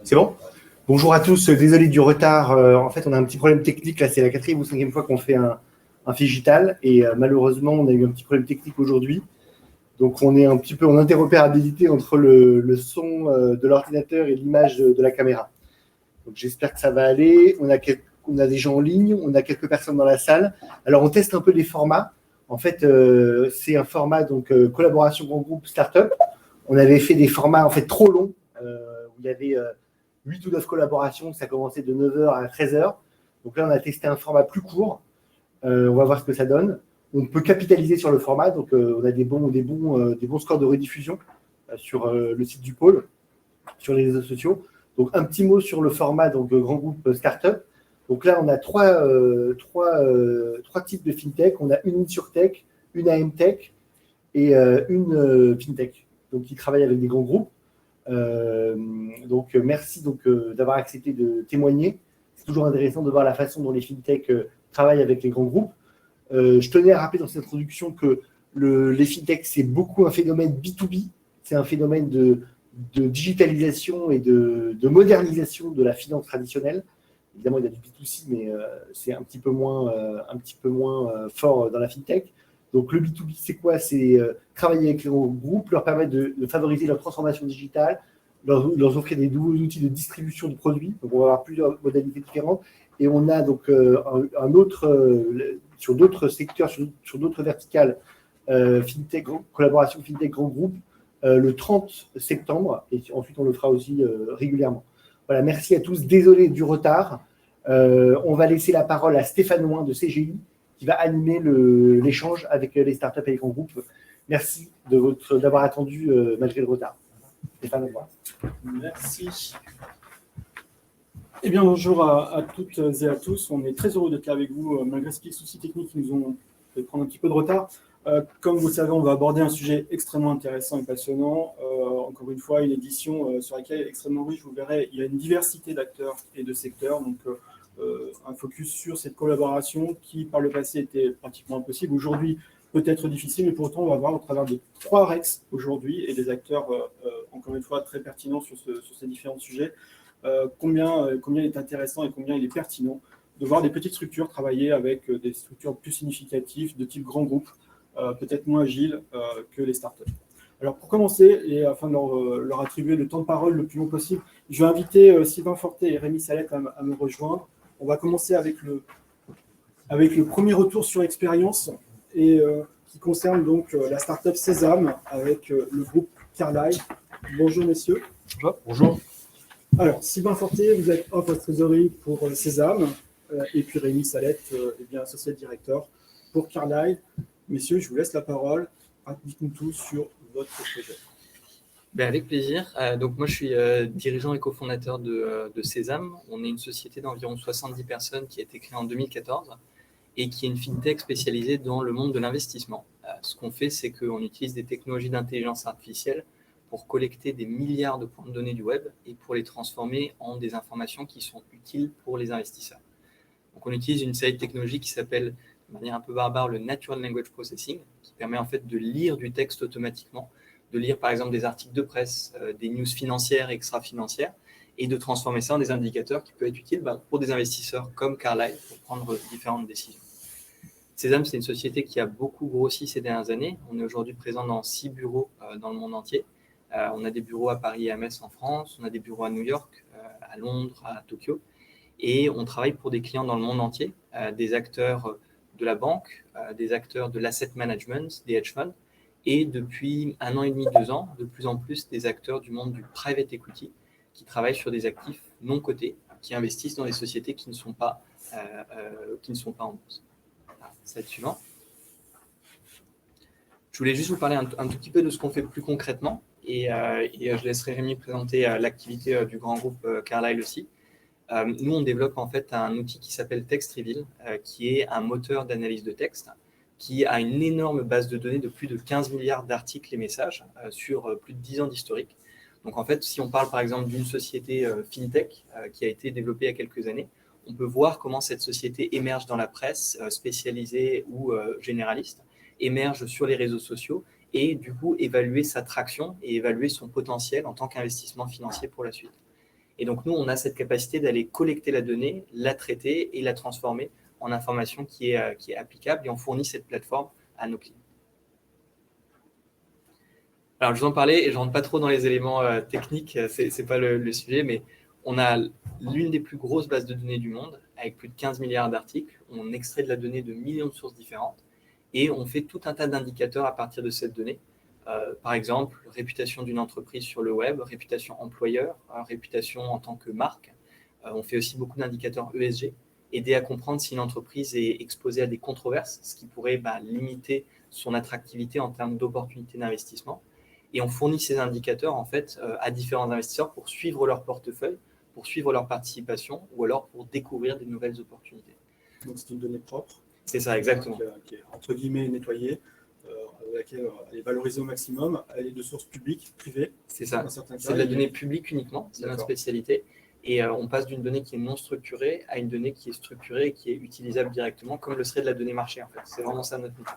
C'est bon? Bonjour à tous, désolé du retard. En fait, on a un petit problème technique. Là, c'est la 4e ou 5e fois qu'on fait un Figital. Et malheureusement, on a eu un petit problème technique aujourd'hui. Donc, on est un petit peu en interopérabilité entre le son de l'ordinateur et l'image de la caméra. Donc, j'espère que ça va aller. On a des gens en ligne, on a quelques personnes dans la salle. Alors, on teste un peu les formats. En fait, c'est un format donc collaboration grand groupe startup. On avait fait des formats en fait trop longs où il y avait 8 ou 9 collaborations. Ça commençait de 9h à 13h. Donc là, on a testé un format plus court. On va voir ce que ça donne. On peut capitaliser sur le format. Donc, on a des bons scores de rediffusion sur le site du pôle, sur les réseaux sociaux. Donc, un petit mot sur le format donc grand groupe startup. Donc là, on a trois types de fintech. On a une InsurTech, une AMTech et une FinTech. Donc, qui travaillent avec des grands groupes. Donc, merci d'avoir accepté de témoigner. C'est toujours intéressant de voir la façon dont les fintech travaillent avec les grands groupes. Je tenais à rappeler dans cette introduction que les fintech, c'est beaucoup un phénomène B2B. C'est un phénomène de digitalisation et de modernisation de la finance traditionnelle. Évidemment, il y a du B2C, mais c'est un petit peu moins fort dans la fintech. Donc, le B2B, c'est quoi? C'est travailler avec les groupes, leur permettre de favoriser leur transformation digitale, leur offrir des nouveaux outils de distribution de produits. Donc, on va avoir plusieurs modalités différentes. Et on a donc un autre, sur d'autres secteurs, sur d'autres verticales, fintech, collaboration fintech grand groupe, le 30 septembre. Et ensuite, on le fera aussi régulièrement. Voilà, merci à tous. Désolé du retard. On va laisser la parole à Stéphane Ouin de CGI qui va animer l'échange avec les startups et les grands groupes. Merci d'avoir attendu malgré le retard. Stéphane Ouin. Merci. Eh bien, bonjour à toutes et à tous. On est très heureux d'être là avec vous, malgré ces petits soucis techniques qui nous ont fait prendre un petit peu de retard. Comme vous le savez, on va aborder un sujet extrêmement intéressant et passionnant. Encore une fois, une édition sur laquelle est extrêmement riche. Vous verrez, il y a une diversité d'acteurs et de secteurs. Donc, un focus sur cette collaboration qui, par le passé, était pratiquement impossible. Aujourd'hui, peut-être difficile, mais pourtant, on va voir au travers de 3 REX aujourd'hui et des acteurs, encore une fois, très pertinents sur ces différents sujets. Combien il est intéressant et combien il est pertinent de voir des petites structures travailler avec des structures plus significatives de type grand groupe, peut-être moins agiles que les startups. Alors pour commencer, et afin de leur attribuer le temps de parole le plus long possible, je vais inviter Sylvain Fortet et Rémi Salette à me rejoindre. On va commencer avec le premier retour sur expérience et qui concerne donc la startup Sésame avec le groupe Carlyle. Bonjour messieurs. Bonjour. Alors, Sylvain Fortet, vous êtes off trésorerie pour Sésame, et puis Rémi Salette, associé directeur pour Carlyle. Messieurs, je vous laisse la parole. Dites-nous tout sur votre projet. Avec plaisir. Donc moi, je suis dirigeant et cofondateur de Sésame. On est une société d'environ 70 personnes qui a été créée en 2014 et qui est une fintech spécialisée dans le monde de l'investissement. Ce qu'on fait, c'est qu'on utilise des technologies d'intelligence artificielle pour collecter des milliards de points de données du web et pour les transformer en des informations qui sont utiles pour les investisseurs. Donc, on utilise une série de technologies qui s'appelle, de manière un peu barbare, le Natural Language Processing, qui permet en fait de lire du texte automatiquement, de lire par exemple des articles de presse, des news financières et extra-financières, et de transformer ça en des indicateurs qui peuvent être utiles pour des investisseurs comme Carlyle pour prendre différentes décisions. Sésame, c'est une société qui a beaucoup grossi ces dernières années. On est aujourd'hui présent dans 6 bureaux dans le monde entier. On a des bureaux à Paris et à Metz en France, on a des bureaux à New York, à Londres, à Tokyo, et on travaille pour des clients dans le monde entier, des acteurs de la banque, des acteurs de l'asset management, des hedge funds, et depuis 1 an et demi, 2 ans, de plus en plus des acteurs du monde du private equity qui travaillent sur des actifs non cotés, qui investissent dans des sociétés qui ne sont pas en bourse. Slide suivant. Je voulais juste vous parler un tout petit peu de ce qu'on fait plus concrètement. Et je laisserai Rémi présenter l'activité du grand groupe Carlyle aussi. Nous, on développe en fait un outil qui s'appelle Text Reveal, qui est un moteur d'analyse de texte, qui a une énorme base de données de plus de 15 milliards d'articles et messages sur plus de 10 ans d'historique. Donc en fait, si on parle par exemple d'une société fintech qui a été développée il y a quelques années, on peut voir comment cette société émerge dans la presse, spécialisée ou généraliste, émerge sur les réseaux sociaux, et du coup évaluer sa traction et évaluer son potentiel en tant qu'investissement financier pour la suite. Et donc, nous, on a cette capacité d'aller collecter la donnée, la traiter et la transformer en information qui est applicable, et on fournit cette plateforme à nos clients. Alors, je vous en parlais, et je ne rentre pas trop dans les éléments techniques, ce n'est pas le sujet, mais on a l'une des plus grosses bases de données du monde, avec plus de 15 milliards d'articles. On extrait de la donnée de millions de sources différentes, et on fait tout un tas d'indicateurs à partir de cette donnée. Par exemple, réputation d'une entreprise sur le web, réputation employeur, réputation en tant que marque. On fait aussi beaucoup d'indicateurs ESG, aider à comprendre si une entreprise est exposée à des controverses, ce qui pourrait limiter son attractivité en termes d'opportunités d'investissement. Et on fournit ces indicateurs en fait à différents investisseurs pour suivre leur portefeuille, pour suivre leur participation ou alors pour découvrir des nouvelles opportunités. Donc c'est une donnée propre. C'est ça, exactement. Qui est entre guillemets nettoyée, laquelle elle est valorisée au maximum. Elle est de sources publiques, privées. C'est ça. C'est de la donnée publique uniquement, c'est notre spécialité. Et on passe d'une donnée qui est non structurée à une donnée qui est structurée et qui est utilisable directement, comme le serait de la donnée marché en fait. C'est vraiment ça notre métier.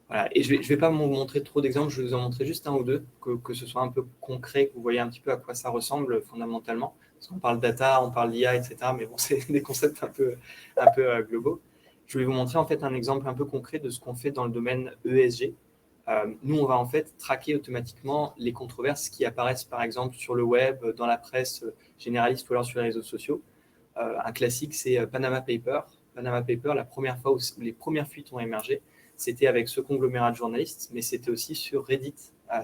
Voilà. Et je vais pas vous montrer trop d'exemples, je vais vous en montrer juste un ou deux, que ce soit un peu concret, que vous voyez un petit peu à quoi ça ressemble fondamentalement. Parce qu'on parle data, on parle d'IA, etc. Mais bon, c'est des concepts un peu globaux. Je vais vous montrer en fait un exemple un peu concret de ce qu'on fait dans le domaine ESG. Nous, on va en fait traquer automatiquement les controverses qui apparaissent par exemple sur le web, dans la presse généraliste ou alors sur les réseaux sociaux. Un classique, c'est Panama Papers. Panama Papers, la première fois où les premières fuites ont émergé, c'était avec ce conglomérat de journalistes, mais c'était aussi sur Reddit,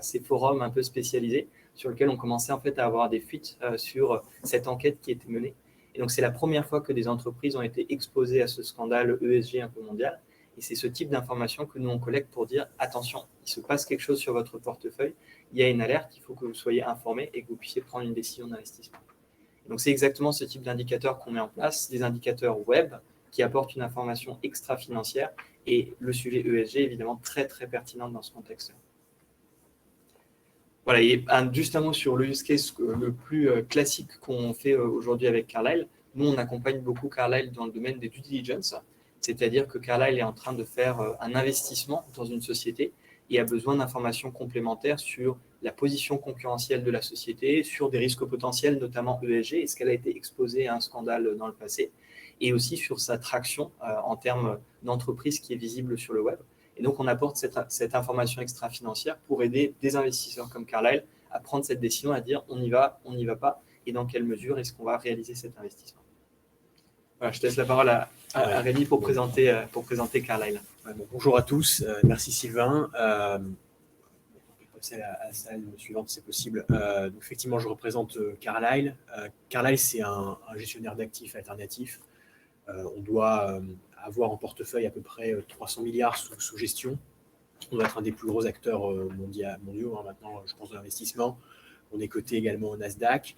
ces forums un peu spécialisés sur lesquels on commençait en fait à avoir des fuites sur cette enquête qui était menée. Et donc, c'est la première fois que des entreprises ont été exposées à ce scandale ESG un peu mondial. Et c'est ce type d'information que nous, on collecte pour dire « Attention, il se passe quelque chose sur votre portefeuille, il y a une alerte, il faut que vous soyez informés et que vous puissiez prendre une décision d'investissement. » Donc, c'est exactement ce type d'indicateurs qu'on met en place, des indicateurs web qui apportent une information extra-financière et le sujet ESG est évidemment très, très pertinent dans ce contexte-là. Voilà, et juste un mot sur le use case le plus classique qu'on fait aujourd'hui avec Carlyle. Nous, on accompagne beaucoup Carlyle dans le domaine des due diligence, c'est-à-dire que Carlyle est en train de faire un investissement dans une société et a besoin d'informations complémentaires sur la position concurrentielle de la société, sur des risques potentiels, notamment ESG, est-ce qu'elle a été exposée à un scandale dans le passé, et aussi sur sa traction en termes d'entreprise qui est visible sur le web. Et donc, on apporte cette information extra-financière pour aider des investisseurs comme Carlyle à prendre cette décision, à dire on y va pas, et dans quelle mesure est-ce qu'on va réaliser cet investissement. Voilà, je te laisse la parole à Rémi pour présenter Carlyle. Bonjour à tous, merci Sylvain. On peut passer à la salle suivante si c'est possible. Donc, effectivement, je représente Carlyle. Carlyle, c'est un gestionnaire d'actifs alternatifs. On doit avoir en portefeuille à peu près 300 milliards sous gestion. On doit être un des plus gros acteurs mondiaux maintenant, je pense, de l'investissement. On est coté également au Nasdaq.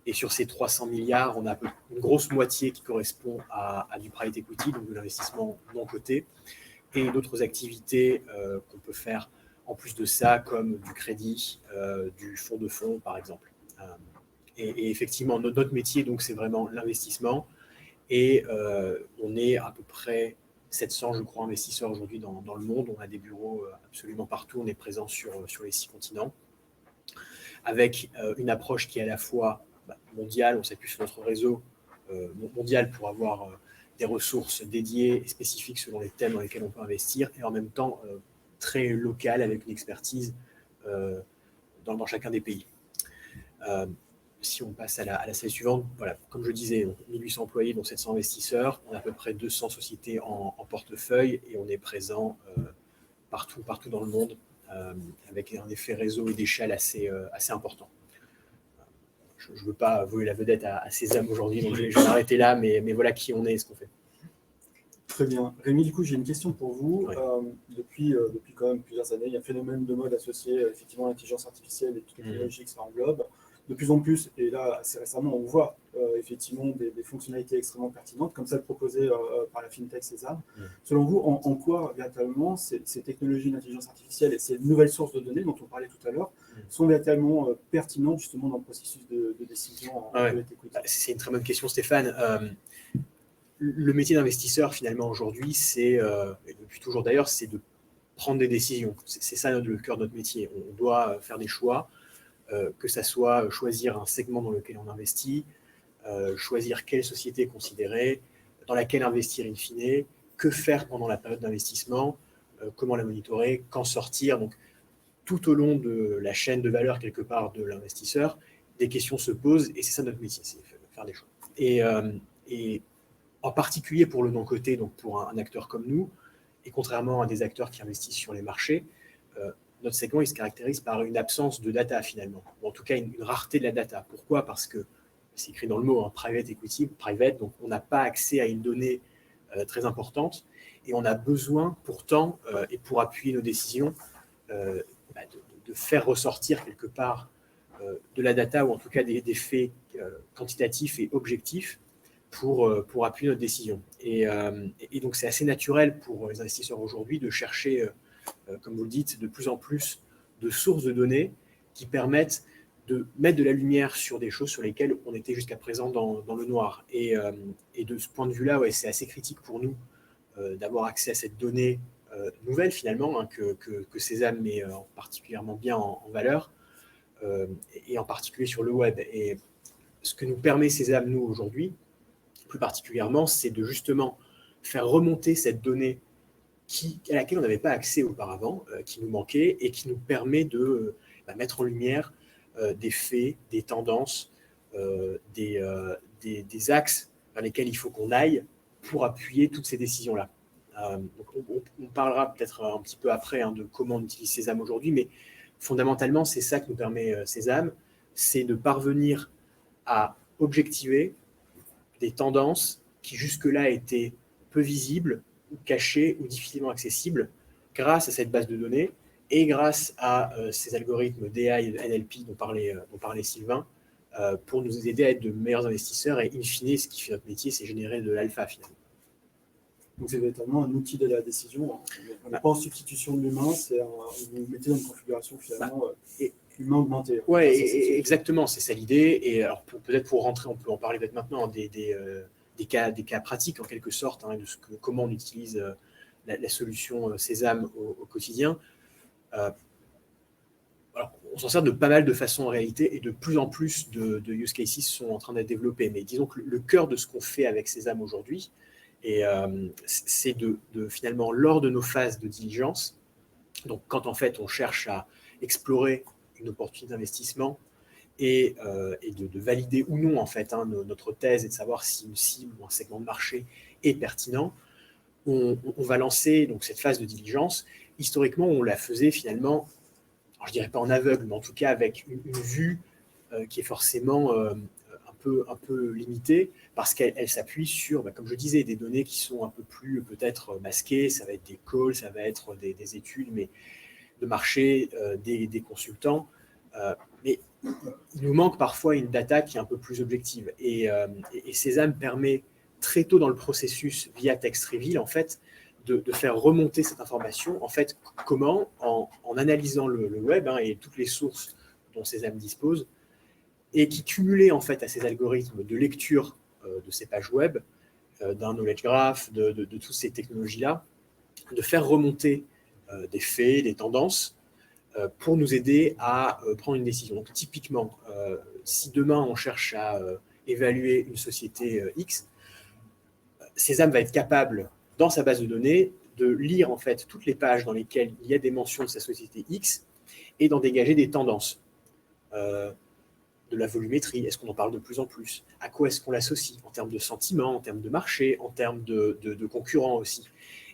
Et sur ces 300 milliards, on a une grosse moitié qui correspond à du private equity, donc de l'investissement non coté, et d'autres activités qu'on peut faire en plus de ça, comme du crédit, du fonds de fonds, par exemple. Et effectivement, notre métier, donc, c'est vraiment l'investissement. Et on est à peu près 700, je crois, investisseurs aujourd'hui dans le monde. On a des bureaux absolument partout. On est présent sur les 6 continents, avec une approche qui est à la fois mondiale. On s'appuie sur notre réseau mondial pour avoir des ressources dédiées et spécifiques selon les thèmes dans lesquels on peut investir, et en même temps très locale, avec une expertise dans chacun des pays. Si on passe à la slide suivante, voilà, comme je disais, 1800 employés, dont 700 investisseurs, on a à peu près 200 sociétés en portefeuille, et on est présent partout dans le monde, avec un effet réseau et d'échelle assez important. Je ne veux pas voler la vedette à Sésame aujourd'hui, donc je vais m'arrêter là, mais voilà qui on est et ce qu'on fait. Très bien. Rémi, du coup, j'ai une question pour vous. Oui. Depuis quand même plusieurs années, il y a un phénomène de mode associé effectivement à l'intelligence artificielle et toutes les technologies que ça englobe. De plus en plus, et là, assez récemment, on voit effectivement des fonctionnalités extrêmement pertinentes, comme celles proposées par la FinTech Sésame. Selon vous, en quoi, véritablement, ces technologies d'intelligence artificielle et ces nouvelles sources de données dont on parlait tout à l'heure sont véritablement pertinentes justement dans le processus de décision en private equity? C'est une très bonne question, Stéphane. Le métier d'investisseur, finalement, aujourd'hui, et depuis toujours d'ailleurs, c'est de prendre des décisions. C'est ça le cœur de notre métier. On doit faire des choix. que ça soit choisir un segment dans lequel on investit, choisir quelle société considérer, dans laquelle investir in fine, que faire pendant la période d'investissement, comment la monitorer, quand sortir. Donc, tout au long de la chaîne de valeur, quelque part, de l'investisseur, des questions se posent, et c'est ça notre métier, c'est faire des choix. Et en particulier pour le non-coté, donc pour un acteur comme nous, et contrairement à des acteurs qui investissent sur les marchés, notre segment il se caractérise par une absence de data finalement, ou en tout cas une rareté de la data. Pourquoi? Parce que c'est écrit dans le mot, hein, private equity, private, donc on n'a pas accès à une donnée très importante, et on a besoin pourtant, et pour appuyer nos décisions, de faire ressortir quelque part de la data, ou en tout cas des faits quantitatifs et objectifs pour appuyer notre décision. Et donc c'est assez naturel pour les investisseurs aujourd'hui de chercher, comme vous le dites, de plus en plus de sources de données qui permettent de mettre de la lumière sur des choses sur lesquelles on était jusqu'à présent dans le noir. Et de ce point de vue-là, ouais, c'est assez critique pour nous d'avoir accès à cette donnée nouvelle finalement, hein, que Sésame met particulièrement bien en valeur, et en particulier sur le web. Et ce que nous permet Sésame, nous, aujourd'hui, plus particulièrement, c'est de justement faire remonter cette donnée à laquelle on n'avait pas accès auparavant, qui nous manquait, et qui nous permet de mettre en lumière des faits, des tendances, des axes vers lesquels il faut qu'on aille pour appuyer toutes ces décisions-là. Donc on parlera peut-être un petit peu après, hein, de comment on utilise Sésame aujourd'hui, mais fondamentalement, c'est ça que nous permet Sésame, c'est de parvenir à objectiver des tendances qui jusque-là étaient peu visibles, ou cachées, ou difficilement accessibles, grâce à cette base de données et grâce à ces algorithmes d'AI et de NLP dont parlait Sylvain, pour nous aider à être de meilleurs investisseurs. Et in fine, ce qui fait notre métier, c'est générer de l'alpha finalement. Donc c'est véritablement un outil d'aide à la décision. On n'est pas en substitution de l'humain, vous mettez dans une configuration finalement humain augmenté. Oui, exactement, c'est ça l'idée. Et alors peut-être pour rentrer, on peut en parler peut-être maintenant, des cas pratiques en quelque sorte, hein, de comment on utilise la solution Sésame au quotidien. Alors, on s'en sert de pas mal de façons en réalité, et de plus en plus de use cases sont en train d'être développés. Mais disons que le cœur de ce qu'on fait avec Sésame aujourd'hui, c'est de finalement, lors de nos phases de diligence, donc quand en fait on cherche à explorer une opportunité d'investissement et de valider ou non en fait, hein, notre thèse, et de savoir si une cible ou un segment de marché est pertinent, on va lancer donc cette phase de diligence. Historiquement, on la faisait finalement, alors je dirais pas en aveugle, mais en tout cas avec une vue qui est forcément un peu limitée, parce qu'elle s'appuie sur, comme je disais, des données qui sont un peu plus peut-être masquées. Ça va être des calls, ça va être des études, mais de marché, des consultants. Mais il nous manque parfois une data qui est un peu plus objective. Et Sésame permet très tôt dans le processus, via Text Reveal, en fait, de faire remonter cette information. En fait, comment? En analysant le web, hein, et toutes les sources dont Sésame dispose, et qui cumulait en fait à ces algorithmes de lecture de ces pages web, d'un knowledge graph, de toutes ces technologies-là, de faire remonter des faits, des tendances, pour nous aider à prendre une décision. Donc typiquement, si demain on cherche à évaluer une société X, Sésame va être capable, dans sa base de données, de lire en fait toutes les pages dans lesquelles il y a des mentions de sa société X, et d'en dégager des tendances. De la volumétrie, est-ce qu'on en parle de plus en plus? À quoi est-ce qu'on l'associe en termes de sentiments, en termes de marché, en termes de concurrents aussi?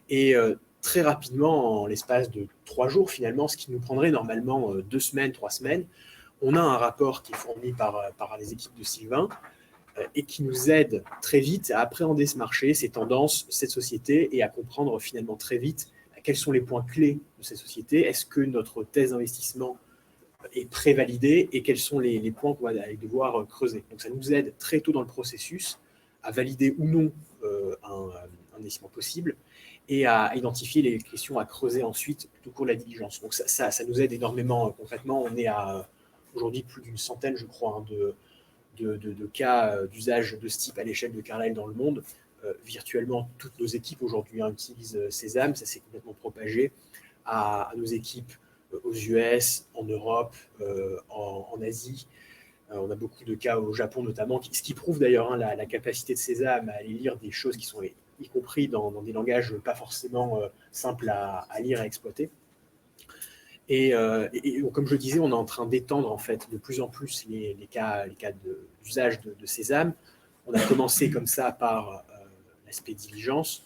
Et très rapidement, en l'espace de 3 jours finalement, ce qui nous prendrait normalement 2 semaines, 3 semaines, on a un rapport qui est fourni par les équipes de Sylvain, et qui nous aide très vite à appréhender ce marché, ces tendances, cette société, et à comprendre finalement très vite quels sont les points clés de cette société. Est-ce que notre thèse d'investissement est prévalidée, et quels sont les points qu'on va devoir creuser. Donc ça nous aide très tôt dans le processus à valider ou non un investissement possible, et à identifier les questions à creuser ensuite tout au cours de la diligence. Donc ça nous aide énormément concrètement. On est à aujourd'hui plus d'une centaine, je crois, hein, de cas d'usage de ce type à l'échelle de Carlyle dans le monde. Virtuellement, toutes nos équipes aujourd'hui utilisent Sésame. Ça s'est complètement propagé à nos équipes aux US, en Europe, en Asie. On a beaucoup de cas au Japon notamment, ce qui prouve d'ailleurs la capacité de Sésame à aller lire des choses qui sont y compris dans des langages pas forcément simples à lire et à exploiter. Et comme je le disais, on est en train d'étendre en fait de plus en plus les cas d'usage de Sésame. On a commencé comme ça par l'aspect diligence.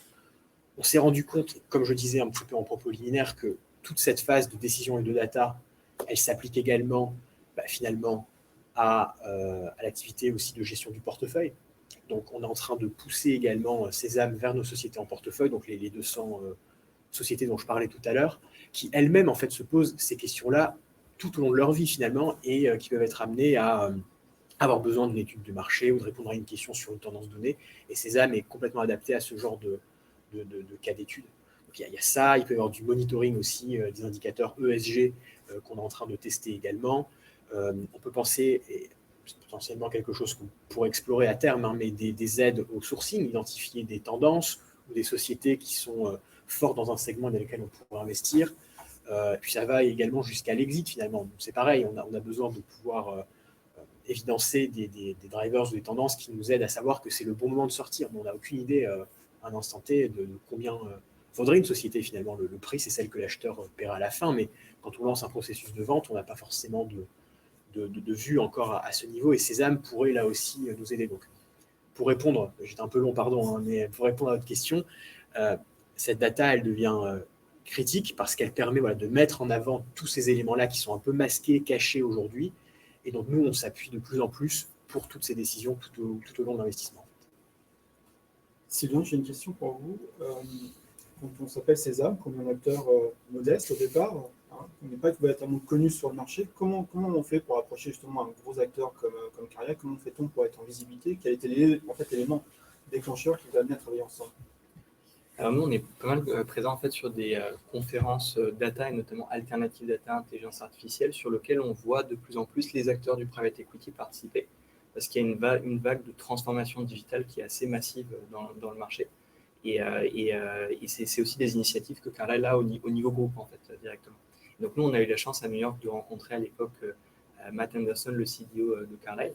On s'est rendu compte, comme je disais un petit peu en propos liminaire, que toute cette phase de décision et de data, elle s'applique également finalement à l'activité aussi de gestion du portefeuille. Donc on est en train de pousser également Sésame vers nos sociétés en portefeuille, donc les 200 sociétés dont je parlais tout à l'heure, qui elles-mêmes en fait se posent ces questions-là tout au long de leur vie finalement et qui peuvent être amenées à avoir besoin d'une étude de marché ou de répondre à une question sur une tendance donnée. Et Sésame est complètement adapté à ce genre de cas d'études. Donc il y a ça, il peut y avoir du monitoring aussi, des indicateurs ESG qu'on est en train de tester également. On peut penser, et c'est potentiellement quelque chose qu'on pourrait explorer à terme, hein, mais des aides au sourcing, identifier des tendances ou des sociétés qui sont fortes dans un segment dans lequel on pourrait investir. Puis ça va également jusqu'à l'exit finalement. Donc c'est pareil, on a besoin de pouvoir évidencer des drivers ou des tendances qui nous aident à savoir que c'est le bon moment de sortir. Mais on n'a aucune idée à un instant T de combien vaudrait une société finalement. Le prix, c'est celle que l'acheteur paiera à la fin, mais quand on lance un processus de vente, on n'a pas forcément de vue encore à ce niveau, et Sésame pourrait là aussi nous aider. Donc, pour répondre, j'étais un peu long, pardon, hein, mais pour répondre à votre question, cette data, elle devient critique parce qu'elle permet de mettre en avant tous ces éléments-là qui sont un peu masqués, cachés aujourd'hui. Et donc, nous, on s'appuie de plus en plus pour toutes ces décisions tout au long de l'investissement. Sylvain, j'ai une question pour vous. Quand on s'appelle Sésame, comme un acteur modeste au départ, hein, on n'est pas véritablement connu sur le marché, comment on fait pour approcher justement un gros acteur comme Carlyle? Comment fait-on pour être en visibilité? Quel était l'élément déclencheur qui vous a amené à travailler ensemble? Alors nous, on est pas mal présent en fait sur des conférences data et notamment alternative data, intelligence artificielle, sur lesquelles on voit de plus en plus les acteurs du private equity participer, parce qu'il y a une vague de transformation digitale qui est assez massive dans le marché. Et c'est aussi des initiatives que Carlyle a au niveau groupe en fait directement. Et donc nous, on a eu la chance à New York de rencontrer à l'époque Matt Anderson, le CDO de Carlyle,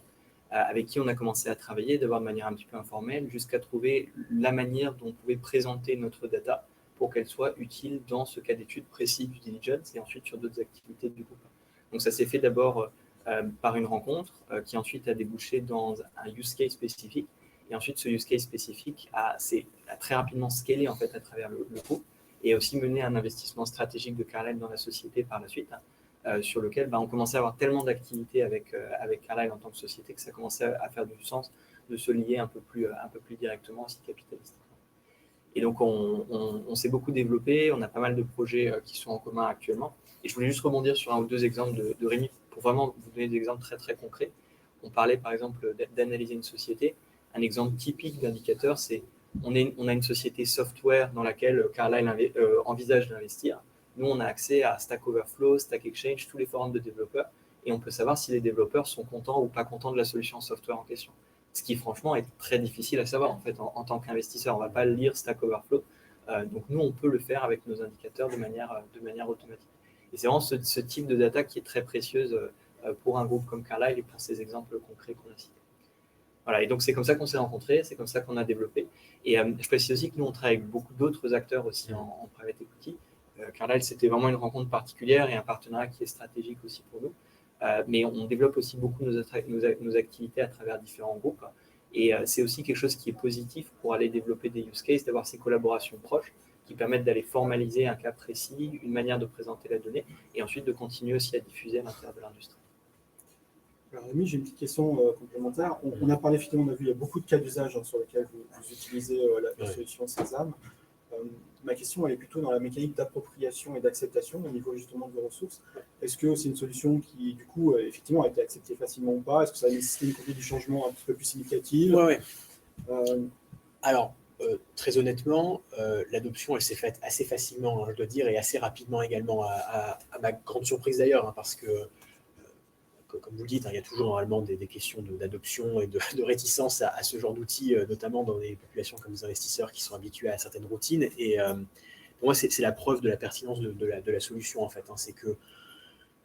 avec qui on a commencé à travailler d'abord de manière un petit peu informelle jusqu'à trouver la manière dont on pouvait présenter notre data pour qu'elle soit utile dans ce cas d'étude précis du diligence et ensuite sur d'autres activités du groupe. Donc ça s'est fait d'abord par une rencontre qui ensuite a débouché dans un use case spécifique, et ensuite ce use case spécifique a très rapidement scalé en fait à travers le groupe et a aussi mené un investissement stratégique de Carlyle dans la société par la suite. Sur lequel on commençait à avoir tellement d'activités avec Carlyle en tant que société que ça commençait à faire du sens de se lier un peu plus directement aussi capitalistiquement. Et donc on s'est beaucoup développé, on a pas mal de projets qui sont en commun actuellement. Et je voulais juste rebondir sur un ou deux exemples de Rémi pour vraiment vous donner des exemples très très concrets. On parlait par exemple d'analyser une société. Un exemple typique d'indicateur, c'est on a une société software dans laquelle Carlyle envisage d'investir. Nous, on a accès à Stack Overflow, Stack Exchange, tous les forums de développeurs, et on peut savoir si les développeurs sont contents ou pas contents de la solution software en question. Ce qui, franchement, est très difficile à savoir en fait en tant qu'investisseur. On ne va pas lire Stack Overflow. Donc, nous, on peut le faire avec nos indicateurs de manière automatique. Et c'est vraiment ce type de data qui est très précieuse pour un groupe comme Carlyle et pour ces exemples concrets qu'on a cités. Voilà, et donc c'est comme ça qu'on s'est rencontrés, c'est comme ça qu'on a développé. Et je précise aussi que nous, on travaille avec beaucoup d'autres acteurs aussi en private equity. Carlyle, c'était vraiment une rencontre particulière et un partenariat qui est stratégique aussi pour nous. Mais on développe aussi beaucoup nos activités à travers différents groupes. Et c'est aussi quelque chose qui est positif pour aller développer des use cases, d'avoir ces collaborations proches qui permettent d'aller formaliser un cas précis, une manière de présenter la donnée, et ensuite de continuer aussi à diffuser à l'intérieur de l'industrie. Alors, Rémi, j'ai une petite question complémentaire. On a parlé finalement, on a vu, il y a beaucoup de cas d'usage sur lesquels vous utilisez la solution Sésame. Ma question, elle est plutôt dans la mécanique d'appropriation et d'acceptation au niveau justement de vos ressources. Est-ce que c'est une solution qui, du coup, effectivement, a été acceptée facilement ou pas? Est-ce que ça a nécessité une conduite du changement un petit peu plus significative? Ouais. Alors, très honnêtement, l'adoption, elle s'est faite assez facilement, hein, je dois dire, et assez rapidement également, à ma grande surprise d'ailleurs, hein, parce que comme vous le dites, il y a toujours normalement des questions d'adoption et de réticence à ce genre d'outils, notamment dans des populations comme les investisseurs qui sont habitués à certaines routines. Et pour moi, c'est la preuve de la pertinence de la solution, en fait. Hein. C'est que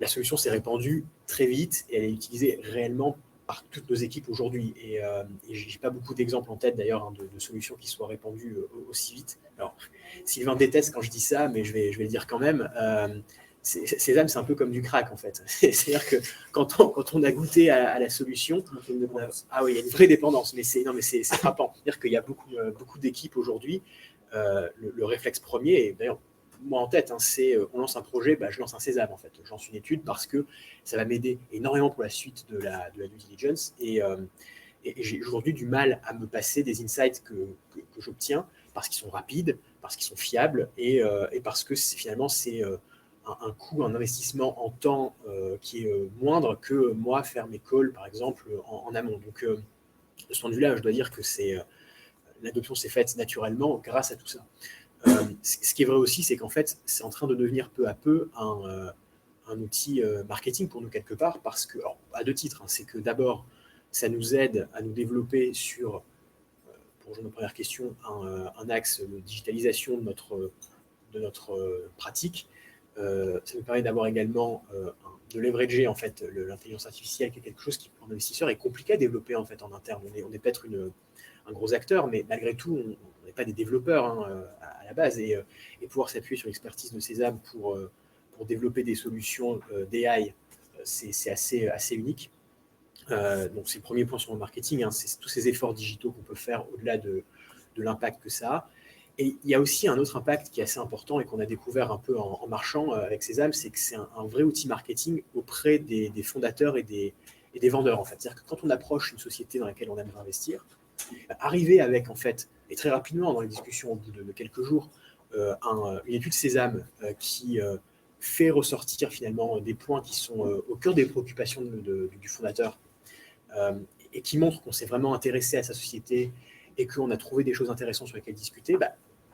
la solution s'est répandue très vite et elle est utilisée réellement par toutes nos équipes aujourd'hui. Et je n'ai pas beaucoup d'exemples en tête d'ailleurs de solutions qui soient répandues aussi vite. Alors, Sylvain déteste quand je dis ça, mais je vais le dire quand même. Sésame, c'est un peu comme du crack en fait. C'est-à-dire que quand on a goûté à la solution, ah oui, il y a une vraie dépendance, mais c'est frappant. C'est-à-dire qu'il y a beaucoup d'équipes aujourd'hui. Le réflexe premier, et d'ailleurs moi en tête, c'est on lance un projet, je lance un Sésame en fait. Je lance une étude parce que ça va m'aider énormément pour la suite de la due diligence et j'ai aujourd'hui du mal à me passer des insights que j'obtiens parce qu'ils sont rapides, parce qu'ils sont fiables et parce que finalement c'est un coût, un investissement en temps qui est moindre que moi faire mes calls par exemple en amont. Donc de ce point de vue-là, je dois dire que l'adoption s'est faite naturellement grâce à tout ça. Ce qui est vrai aussi, c'est qu'en fait, c'est en train de devenir peu à peu un outil marketing pour nous quelque part, parce que, alors, à deux titres, c'est que d'abord, ça nous aide à nous développer sur, pour rejoindre nos premières questions, un axe de digitalisation de notre pratique. Ça nous permet d'avoir également de leverager en fait l'intelligence artificielle, qui est quelque chose qui, pour l'investisseur, est compliqué à développer en fait en interne. On est peut-être un gros acteur, mais malgré tout, on n'est pas des développeurs à la base. Et pouvoir s'appuyer sur l'expertise de Sésame pour développer des solutions d'AI, c'est assez unique. Donc, c'est le premier point sur le marketing. C'est tous ces efforts digitaux qu'on peut faire au-delà de l'impact que ça a. Et il y a aussi un autre impact qui est assez important et qu'on a découvert un peu en marchant avec Sésame, c'est que c'est un vrai outil marketing auprès des fondateurs et des vendeurs. En fait. C'est-à-dire que quand on approche une société dans laquelle on aimerait investir, arriver avec, en fait, et très rapidement dans les discussions au bout de quelques jours, une étude Sésame qui fait ressortir finalement des points qui sont au cœur des préoccupations du fondateur et qui montre qu'on s'est vraiment intéressé à sa société et qu'on a trouvé des choses intéressantes sur lesquelles discuter,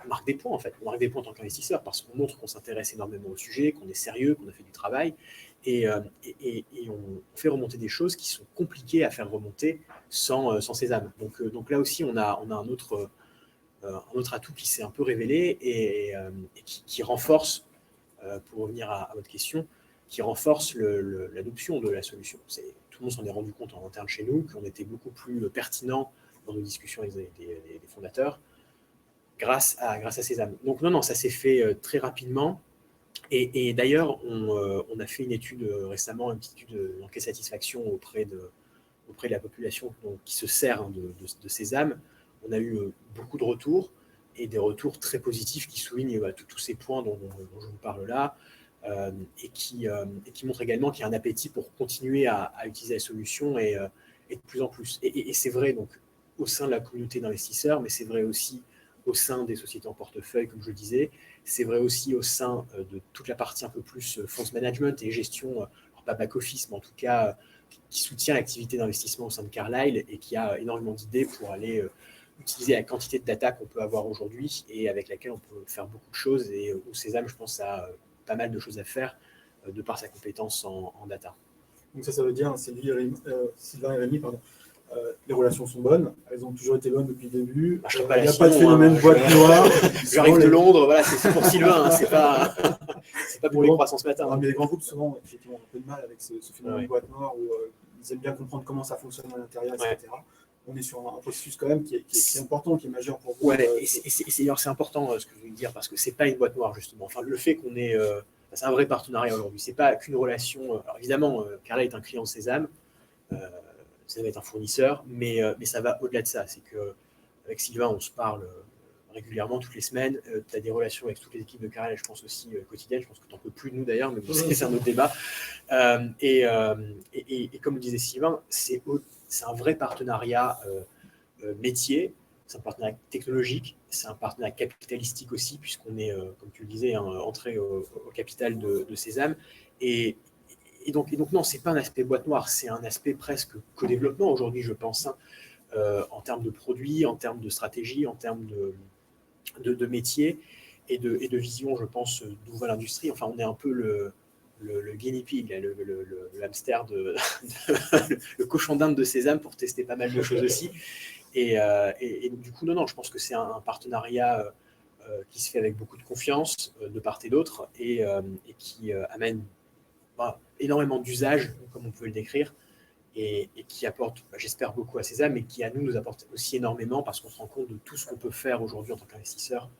on marque des points en fait. On marque des points en tant qu'investisseur parce qu'on montre qu'on s'intéresse énormément au sujet, qu'on est sérieux, qu'on a fait du travail et on fait remonter des choses qui sont compliquées à faire remonter sans Sésame. Donc là aussi, on a un autre atout qui s'est un peu révélé et qui renforce, pour revenir à votre question, qui renforce l'adoption de la solution. Tout le monde s'en est rendu compte en interne chez nous, qu'on était beaucoup plus pertinent dans nos discussions avec des fondateurs grâce à Sésame. Donc non, ça s'est fait très rapidement. Et d'ailleurs, on a fait une étude récemment, une petite étude d'enquête satisfaction auprès de la population qui se sert de Sésame. On a eu beaucoup de retours et des retours très positifs qui soulignent tous ces points dont je vous parle là et qui montrent également qu'il y a un appétit pour continuer à utiliser la solution et de plus en plus. Et c'est vrai donc au sein de la communauté d'investisseurs, mais c'est vrai aussi au sein des sociétés en portefeuille, comme je le disais. C'est vrai aussi au sein de toute la partie un peu plus fonds management et gestion, alors pas back-office, mais en tout cas qui soutient l'activité d'investissement au sein de Carlyle et qui a énormément d'idées pour aller utiliser la quantité de data qu'on peut avoir aujourd'hui et avec laquelle on peut faire beaucoup de choses. Et où Sésame, je pense, a pas mal de choses à faire de par sa compétence en data. Donc ça veut dire, Sylvain et Rémi, pardon. Les relations sont bonnes, elles ont toujours été bonnes depuis le début. Il n'y a pas de phénomène boîte noire. J'arrive de Londres, voilà, c'est pour Sylvain, c'est pas pour les croissants ce matin. Mais les grands groupes, souvent, effectivement, ont un peu de mal avec ce phénomène boîte noire où ils aiment bien comprendre comment ça fonctionne à l'intérieur, etc. On est sur un processus quand même qui est important, qui est majeur pour vous. C'est important ce que je veux dire, parce que c'est pas une boîte noire, justement. Enfin, le fait qu'on ait... c'est un vrai partenariat aujourd'hui. C'est pas qu'une relation... Alors évidemment, Carlyle est un client de Sésame. Sésame est un fournisseur, mais ça va au-delà de ça. C'est qu'avec Sylvain, on se parle régulièrement, toutes les semaines. Tu as des relations avec toutes les équipes de Carlyle, je pense aussi quotidiennes. Je pense que tu n'en peux plus de nous d'ailleurs, mais bon, c'est un autre débat. Et comme le disait Sylvain, c'est un vrai partenariat métier, c'est un partenariat technologique, c'est un partenariat capitalistique aussi, puisqu'on est, comme tu le disais, entré au capital de Sésame. Et donc non, ce n'est pas un aspect boîte noire, c'est un aspect presque co-développement aujourd'hui, je pense, en termes de produits, en termes de stratégie, en termes de métier et de vision, je pense, d'où va l'industrie. Enfin, on est un peu le guinea pig, le hamster, le cochon d'Inde de Sésame pour tester pas mal de choses aussi. Et du coup, non, je pense que c'est un partenariat qui se fait avec beaucoup de confiance de part et d'autre et qui amène énormément d'usages, comme on peut le décrire, et qui apporte, j'espère, beaucoup à Sésame, mais qui, à nous apporte aussi énormément parce qu'on se rend compte de tout ce qu'on peut faire aujourd'hui en tant qu'investisseur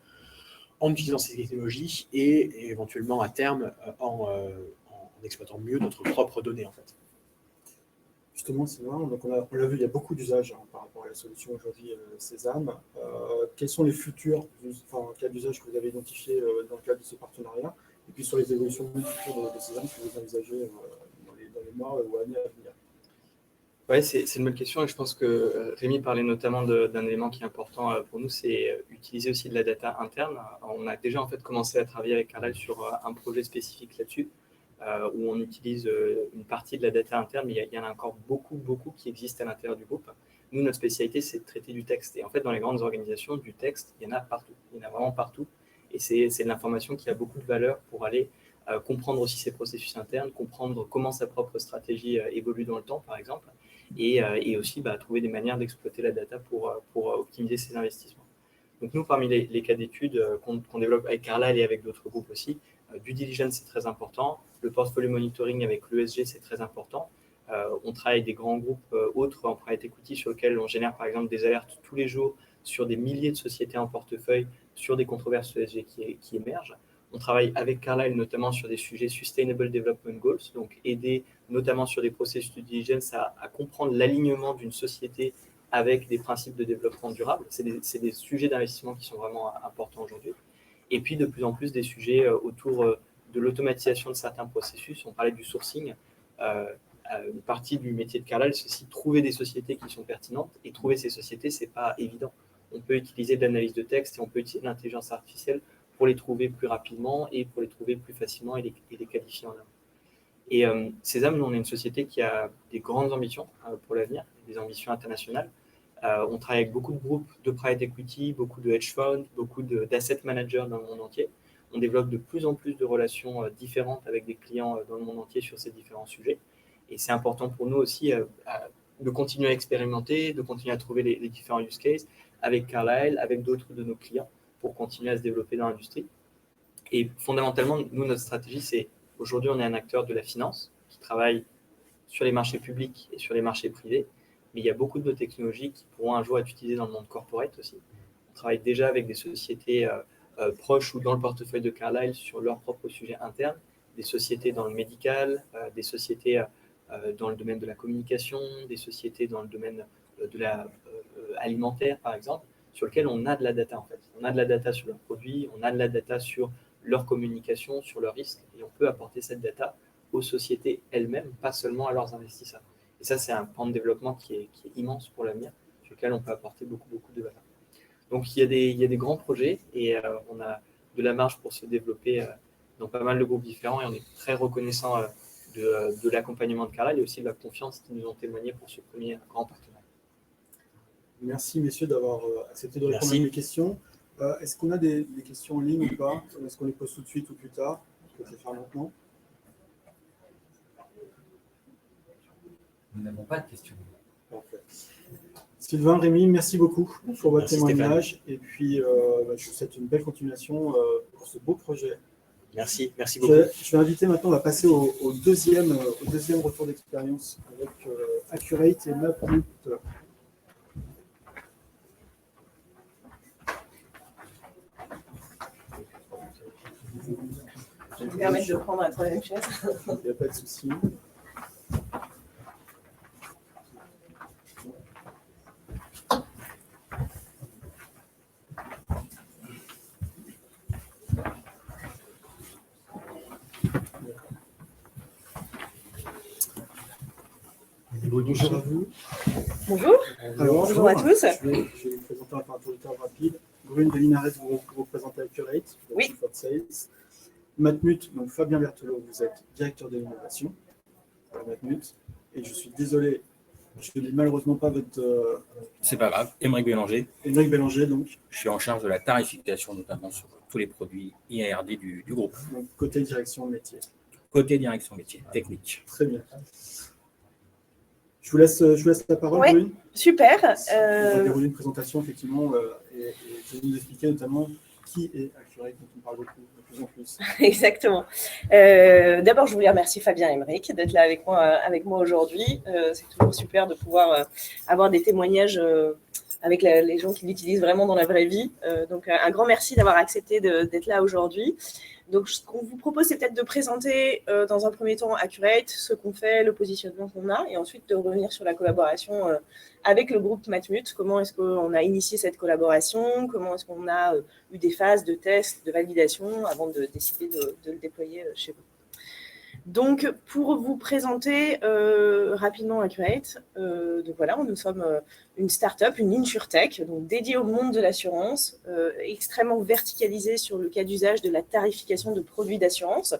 en utilisant ces technologies et éventuellement, à terme, en exploitant mieux notre propre donnée, en fait. Justement, Sylvain, donc on l'a vu, il y a beaucoup d'usages par rapport à la solution aujourd'hui Sésame. Quels sont les futurs cas d'usage que vous avez identifiés dans le cadre de ce partenariat? Et puis sur les évolutions futures de Sésame que vous envisagez dans les mois ou années à venir? Oui, c'est une bonne question et je pense que Rémi parlait notamment d'un élément qui est important pour nous, c'est utiliser aussi de la data interne. On a déjà en fait commencé à travailler avec Carlyle sur un projet spécifique là-dessus, où on utilise une partie de la data interne, mais il y en a encore beaucoup qui existent à l'intérieur du groupe. Nous, notre spécialité, c'est de traiter du texte. Et en fait, dans les grandes organisations, du texte, il y en a partout. Il y en a vraiment partout. Et c'est de l'information qui a beaucoup de valeur pour aller comprendre aussi ses processus internes, comprendre comment sa propre stratégie évolue dans le temps, par exemple, et aussi trouver des manières d'exploiter la data pour optimiser ses investissements. Donc nous, parmi les cas d'études qu'on développe avec Carlyle et avec d'autres groupes aussi, due diligence, c'est très important. Le portfolio monitoring avec l'ESG, c'est très important. On travaille avec des grands groupes autres en private equity sur lesquels on génère par exemple des alertes tous les jours sur des milliers de sociétés en portefeuille, sur des controverses ESG qui émergent. On travaille avec Carlyle notamment sur des sujets Sustainable Development Goals, donc aider notamment sur des processus de diligence à comprendre l'alignement d'une société avec des principes de développement durable. C'est des sujets d'investissement qui sont vraiment importants aujourd'hui. Et puis de plus en plus des sujets autour de l'automatisation de certains processus. On parlait du sourcing. Une partie du métier de Carlyle, c'est aussi trouver des sociétés qui sont pertinentes. Et trouver ces sociétés, ce n'est pas évident. On peut utiliser de l'analyse de texte et on peut utiliser de l'intelligence artificielle pour les trouver plus rapidement et pour les trouver plus facilement et les qualifier en amont. Et Sésame, nous, on est une société qui a des grandes ambitions pour l'avenir, des ambitions internationales. On travaille avec beaucoup de groupes de private equity, beaucoup de hedge funds, beaucoup d'asset managers dans le monde entier. On développe de plus en plus de relations différentes avec des clients dans le monde entier sur ces différents sujets. Et c'est important pour nous aussi de continuer à expérimenter, de continuer à trouver les différents use cases avec Carlyle, avec d'autres de nos clients pour continuer à se développer dans l'industrie. Et fondamentalement, nous, notre stratégie, c'est aujourd'hui, on est un acteur de la finance qui travaille sur les marchés publics et sur les marchés privés. Mais il y a beaucoup de nos technologies qui pourront un jour être utilisées dans le monde corporate aussi. On travaille déjà avec des sociétés proches ou dans le portefeuille de Carlyle sur leurs propres sujets internes, des sociétés dans le médical, des sociétés dans le domaine de la communication, des sociétés dans le domaine de alimentaire, par exemple, sur lequel on a de la data en fait. On a de la data sur leurs produits, on a de la data sur leur communication, sur leurs risques, et on peut apporter cette data aux sociétés elles-mêmes, pas seulement à leurs investisseurs. Et ça, c'est un plan de développement qui est immense pour l'avenir, sur lequel on peut apporter beaucoup de valeur. Donc, il y a des grands projets et on a de la marge pour se développer dans pas mal de groupes différents et on est très reconnaissant de l'accompagnement de Carlyle et aussi de la confiance qu'ils nous ont témoigné pour ce premier grand partenariat. Merci, messieurs, d'avoir accepté de répondre à mes questions. Est-ce qu'on a des questions en ligne ou pas? Est-ce qu'on les pose tout de suite ou plus tard? Je peux les faire maintenant. Nous n'avons pas de questions. Parfait. Sylvain, Rémi, merci beaucoup pour votre témoignage. Stéphane. Et puis, je vous souhaite une belle continuation pour ce beau projet. Merci beaucoup. Je vais inviter maintenant, on va passer au deuxième retour d'expérience avec Accurate et Mapmut. Je vais vous permettre de prendre la troisième chaise. Il n'y a pas de souci. Bonjour à vous. Bonjour. Alors, Bonjour à tous. Je vais vous présenter un introducteur rapide. Brune Delinares, vous représentez Accurate. Oui. Sales. Mapmut, donc Fabien Berthelot, vous êtes directeur de l'innovation à Mapmut. Et je suis désolé, je n'ai malheureusement pas votre. C'est pas grave, Émeric Bélanger. Émeric Bélanger, donc. Je suis en charge de la tarification, notamment sur tous les produits IARD du groupe. Donc, côté direction métier. Côté direction métier, technique. Très bien. Je vous laisse la parole, Ouais, Brune. Super. On va dérouler une présentation, effectivement, et je vais vous expliquer notamment qui est Accurate, dont on parle beaucoup, de plus en plus. Exactement. D'abord, je voulais remercier Fabien et Aymeric d'être là avec moi aujourd'hui. C'est toujours super de pouvoir avoir des témoignages avec les gens qui l'utilisent vraiment dans la vraie vie. Donc, un grand merci d'avoir accepté d'être là aujourd'hui. Donc, ce qu'on vous propose, c'est peut-être de présenter dans un premier temps Accurate, ce qu'on fait, le positionnement qu'on a, et ensuite de revenir sur la collaboration avec le groupe Matmut. Comment est-ce qu'on a initié cette collaboration? Comment est-ce qu'on a eu des phases de tests, de validation avant de décider de le déployer chez vous? Donc, pour vous présenter rapidement Accurate, donc voilà, nous sommes une start-up, une insurtech, donc dédiée au monde de l'assurance, extrêmement verticalisée sur le cas d'usage de la tarification de produits d'assurance,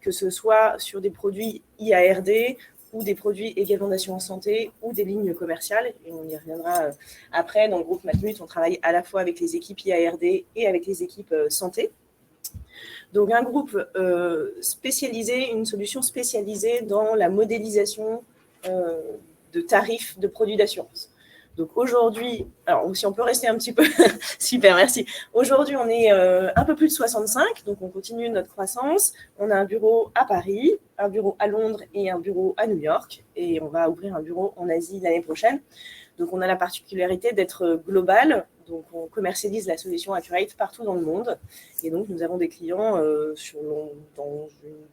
que ce soit sur des produits IARD ou des produits également d'assurance santé ou des lignes commerciales. Et on y reviendra après. Dans le groupe Matmut, on travaille à la fois avec les équipes IARD et avec les équipes santé. Donc, un groupe spécialisé, une solution spécialisée dans la modélisation de tarifs de produits d'assurance. Donc, aujourd'hui, alors si on peut rester un petit peu, super, merci. Aujourd'hui, on est un peu plus de 65, donc on continue notre croissance. On a un bureau à Paris, un bureau à Londres et un bureau à New York. Et on va ouvrir un bureau en Asie l'année prochaine. Donc, on a la particularité d'être global. Donc, on commercialise la solution Accurate partout dans le monde. Et donc, nous avons des clients dans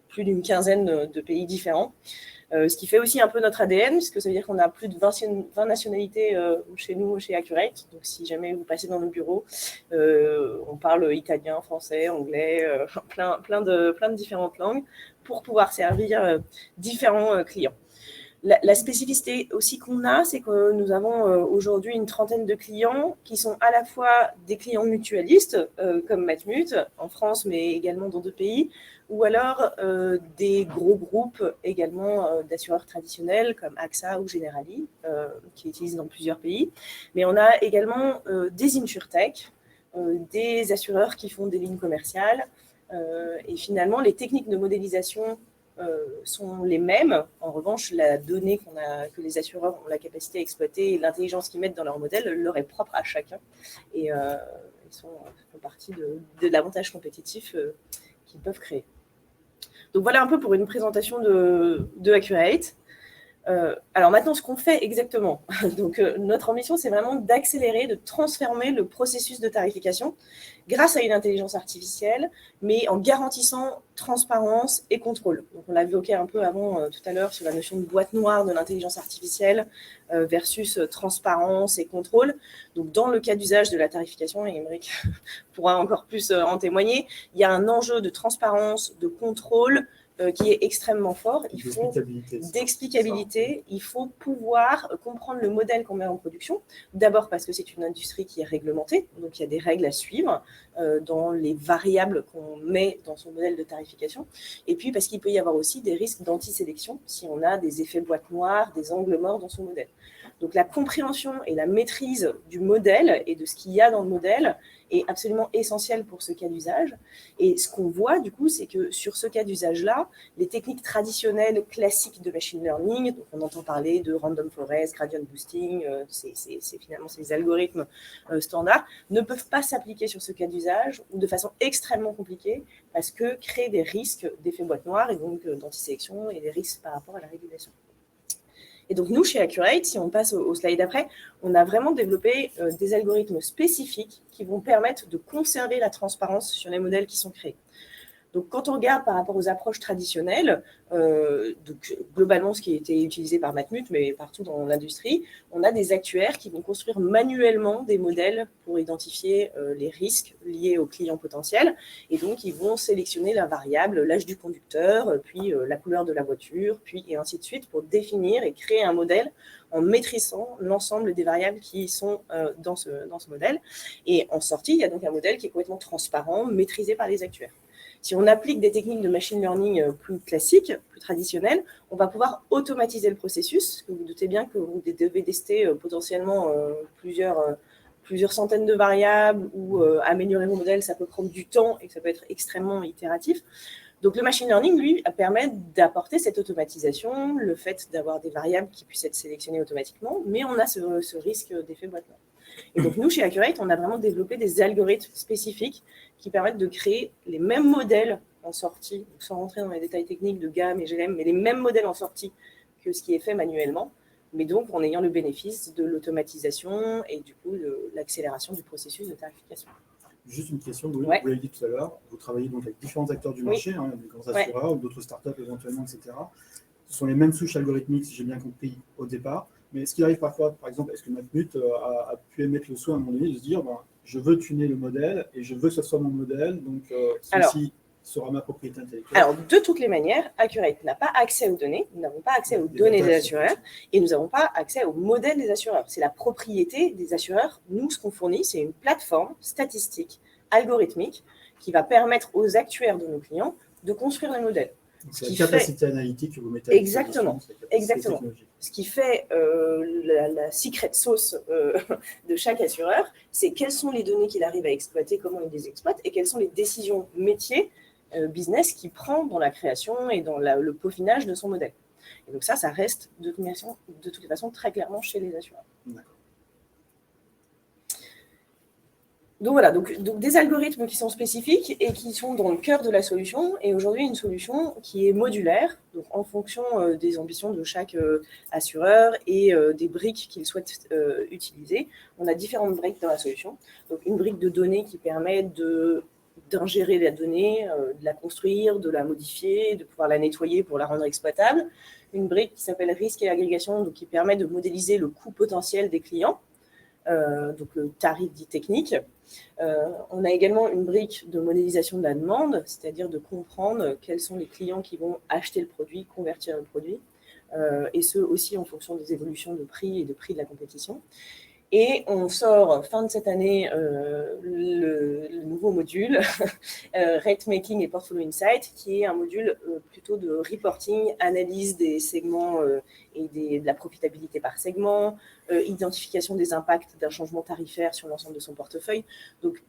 plus d'une quinzaine de pays différents. Ce qui fait aussi un peu notre ADN, puisque ça veut dire qu'on a plus de 20 nationalités chez nous, chez Accurate. Donc, si jamais vous passez dans nos bureaux, on parle italien, français, anglais, plein de différentes langues pour pouvoir servir différents clients. La spécificité aussi qu'on a, c'est que nous avons aujourd'hui une trentaine de clients qui sont à la fois des clients mutualistes, comme Matmut, en France, mais également dans d'autres pays, ou alors des gros groupes également d'assureurs traditionnels, comme AXA ou Generali, qui utilisent dans plusieurs pays. Mais on a également des insurtech, des assureurs qui font des lignes commerciales, et finalement, les techniques de modélisation sont les mêment. En revanche, la donnée que les assureurs ont la capacité à exploiter et l'intelligence qu'ils mettent dans leur modèle leur est propre à chacun. Et ils font partie de l'avantage compétitif qu'ils peuvent créer. Donc voilà un peu pour une présentation de Accurate. Alors maintenant, ce qu'on fait exactement. Donc, notre ambition, c'est vraiment d'accélérer, de transformer le processus de tarification grâce à une intelligence artificielle, mais en garantissant transparence et contrôle. Donc, on l'a évoqué un peu avant tout à l'heure sur la notion de boîte noire de l'intelligence artificielle versus transparence et contrôle. Donc, dans le cas d'usage de la tarification, et Aymeric pourra encore plus en témoigner, il y a un enjeu de transparence, de contrôle, qui est extrêmement fort. Il faut d'explicabilité, il faut pouvoir comprendre le modèle qu'on met en production. D'abord parce que c'est une industrie qui est réglementée, donc il y a des règles à suivre dans les variables qu'on met dans son modèle de tarification. Et puis parce qu'il peut y avoir aussi des risques d'anti-sélection si on a des effets boîte noire, des angles morts dans son modèle. Donc la compréhension et la maîtrise du modèle et de ce qu'il y a dans le modèle est absolument essentielle pour ce cas d'usage. Et ce qu'on voit du coup, c'est que sur ce cas d'usage-là, les techniques traditionnelles classiques de machine learning, donc on entend parler de random forest, gradient boosting, c'est finalement ces algorithmes standards, ne peuvent pas s'appliquer sur ce cas d'usage ou de façon extrêmement compliquée parce que créent des risques d'effet boîte noire et donc d'anti-sélection et des risques par rapport à la régulation. Et donc, nous, chez Accurate, si on passe au slide après, on a vraiment développé des algorithmes spécifiques qui vont permettre de conserver la transparence sur les modèles qui sont créés. Donc, quand on regarde par rapport aux approches traditionnelles, donc, globalement, ce qui a été utilisé par Matmut, mais partout dans l'industrie, on a des actuaires qui vont construire manuellement des modèles pour identifier les risques liés aux clients potentiels. Et donc, ils vont sélectionner la variable, l'âge du conducteur, puis la couleur de la voiture, puis et ainsi de suite, pour définir et créer un modèle en maîtrisant l'ensemble des variables qui sont dans ce modèle. Et en sortie, il y a donc un modèle qui est complètement transparent, maîtrisé par les actuaires. Si on applique des techniques de machine learning plus classiques, plus traditionnelles, on va pouvoir automatiser le processus. Vous vous doutez bien que vous devez tester potentiellement plusieurs centaines de variables ou améliorer vos modèles, ça peut prendre du temps et ça peut être extrêmement itératif. Donc, le machine learning, lui, permet d'apporter cette automatisation, le fait d'avoir des variables qui puissent être sélectionnées automatiquement, mais on a ce risque d'effet boîte noire. Et donc, nous, chez Accurate, on a vraiment développé des algorithmes spécifiques qui permettent de créer les mêmes modèles en sortie, donc sans rentrer dans les détails techniques de gamme et GLM, mais les mêmes modèles en sortie que ce qui est fait manuellement, mais donc en ayant le bénéfice de l'automatisation et du coup de l'accélération du processus de tarification. Juste une question, vous Ouais. l'avez dit tout à l'heure, vous travaillez donc avec différents acteurs du marché, des grands assureurs ou d'autres startups éventuellement, etc. Ce sont les mêmes souches algorithmiques, si j'ai bien compris, au départ. Mais est-ce qu'il arrive parfois, par exemple, est-ce que Matmut a pu émettre le souhait à un moment donné de se dire, je veux tuner le modèle et je veux que ce soit mon modèle, donc ceci sera ma propriété intellectuelle. Alors, de toutes les manières, Accurate n'a pas accès aux données, nous n'avons pas accès aux données des assureurs et nous n'avons pas accès au modèle des assureurs. C'est la propriété des assureurs. Nous, ce qu'on fournit, c'est une plateforme statistique, algorithmique, qui va permettre aux actuaires de nos clients de construire les modèles. C'est la capacité analytique que vous mettez à Exactement. Ce qui fait la secret sauce de chaque assureur, c'est quelles sont les données qu'il arrive à exploiter, comment il les exploite, et quelles sont les décisions métiers, business qu'il prend dans la création et dans le peaufinage de son modèle. Et donc ça reste de toute façon très clairement chez les assureurs. D'accord. Donc voilà, donc des algorithmes qui sont spécifiques et qui sont dans le cœur de la solution. Et aujourd'hui, une solution qui est modulaire, donc en fonction des ambitions de chaque assureur et des briques qu'il souhaite utiliser. On a différentes briques dans la solution. Donc une brique de données qui permet d'ingérer la donnée, de la construire, de la modifier, de pouvoir la nettoyer pour la rendre exploitable. Une brique qui s'appelle risque et agrégation, donc qui permet de modéliser le coût potentiel des clients. Donc le tarif dit technique. On a également une brique de modélisation de la demande, c'est-à-dire de comprendre quels sont les clients qui vont acheter le produit, convertir le produit, et ce aussi en fonction des évolutions de prix et de prix de la compétition. Et on sort fin de cette année le nouveau module Rate Making et Portfolio Insight, qui est un module plutôt de reporting, analyse des segments et de la profitabilité par segment, identification des impacts d'un changement tarifaire sur l'ensemble de son portefeuille. Donc,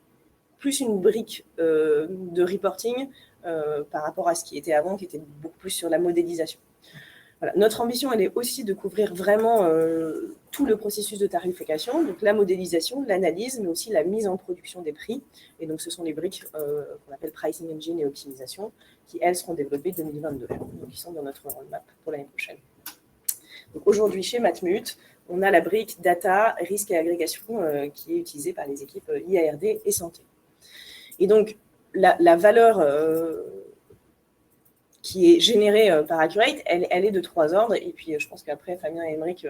plus une brique de reporting par rapport à ce qui était avant, qui était beaucoup plus sur la modélisation. Voilà. Notre ambition, elle est aussi de couvrir vraiment tout le processus de tarification, donc la modélisation, l'analyse, mais aussi la mise en production des prix. Et donc, ce sont les briques qu'on appelle Pricing Engine et Optimisation, qui, elles, seront développées 2022, donc qui sont dans notre roadmap pour l'année prochaine. Donc, aujourd'hui, chez Matmut, on a la brique Data, Risque et Agrégation qui est utilisée par les équipes IARD et Santé. Et donc, la valeur qui est générée par Accurate, elle est de 3 ordres. Et puis, je pense qu'après, Fabien et Aymeric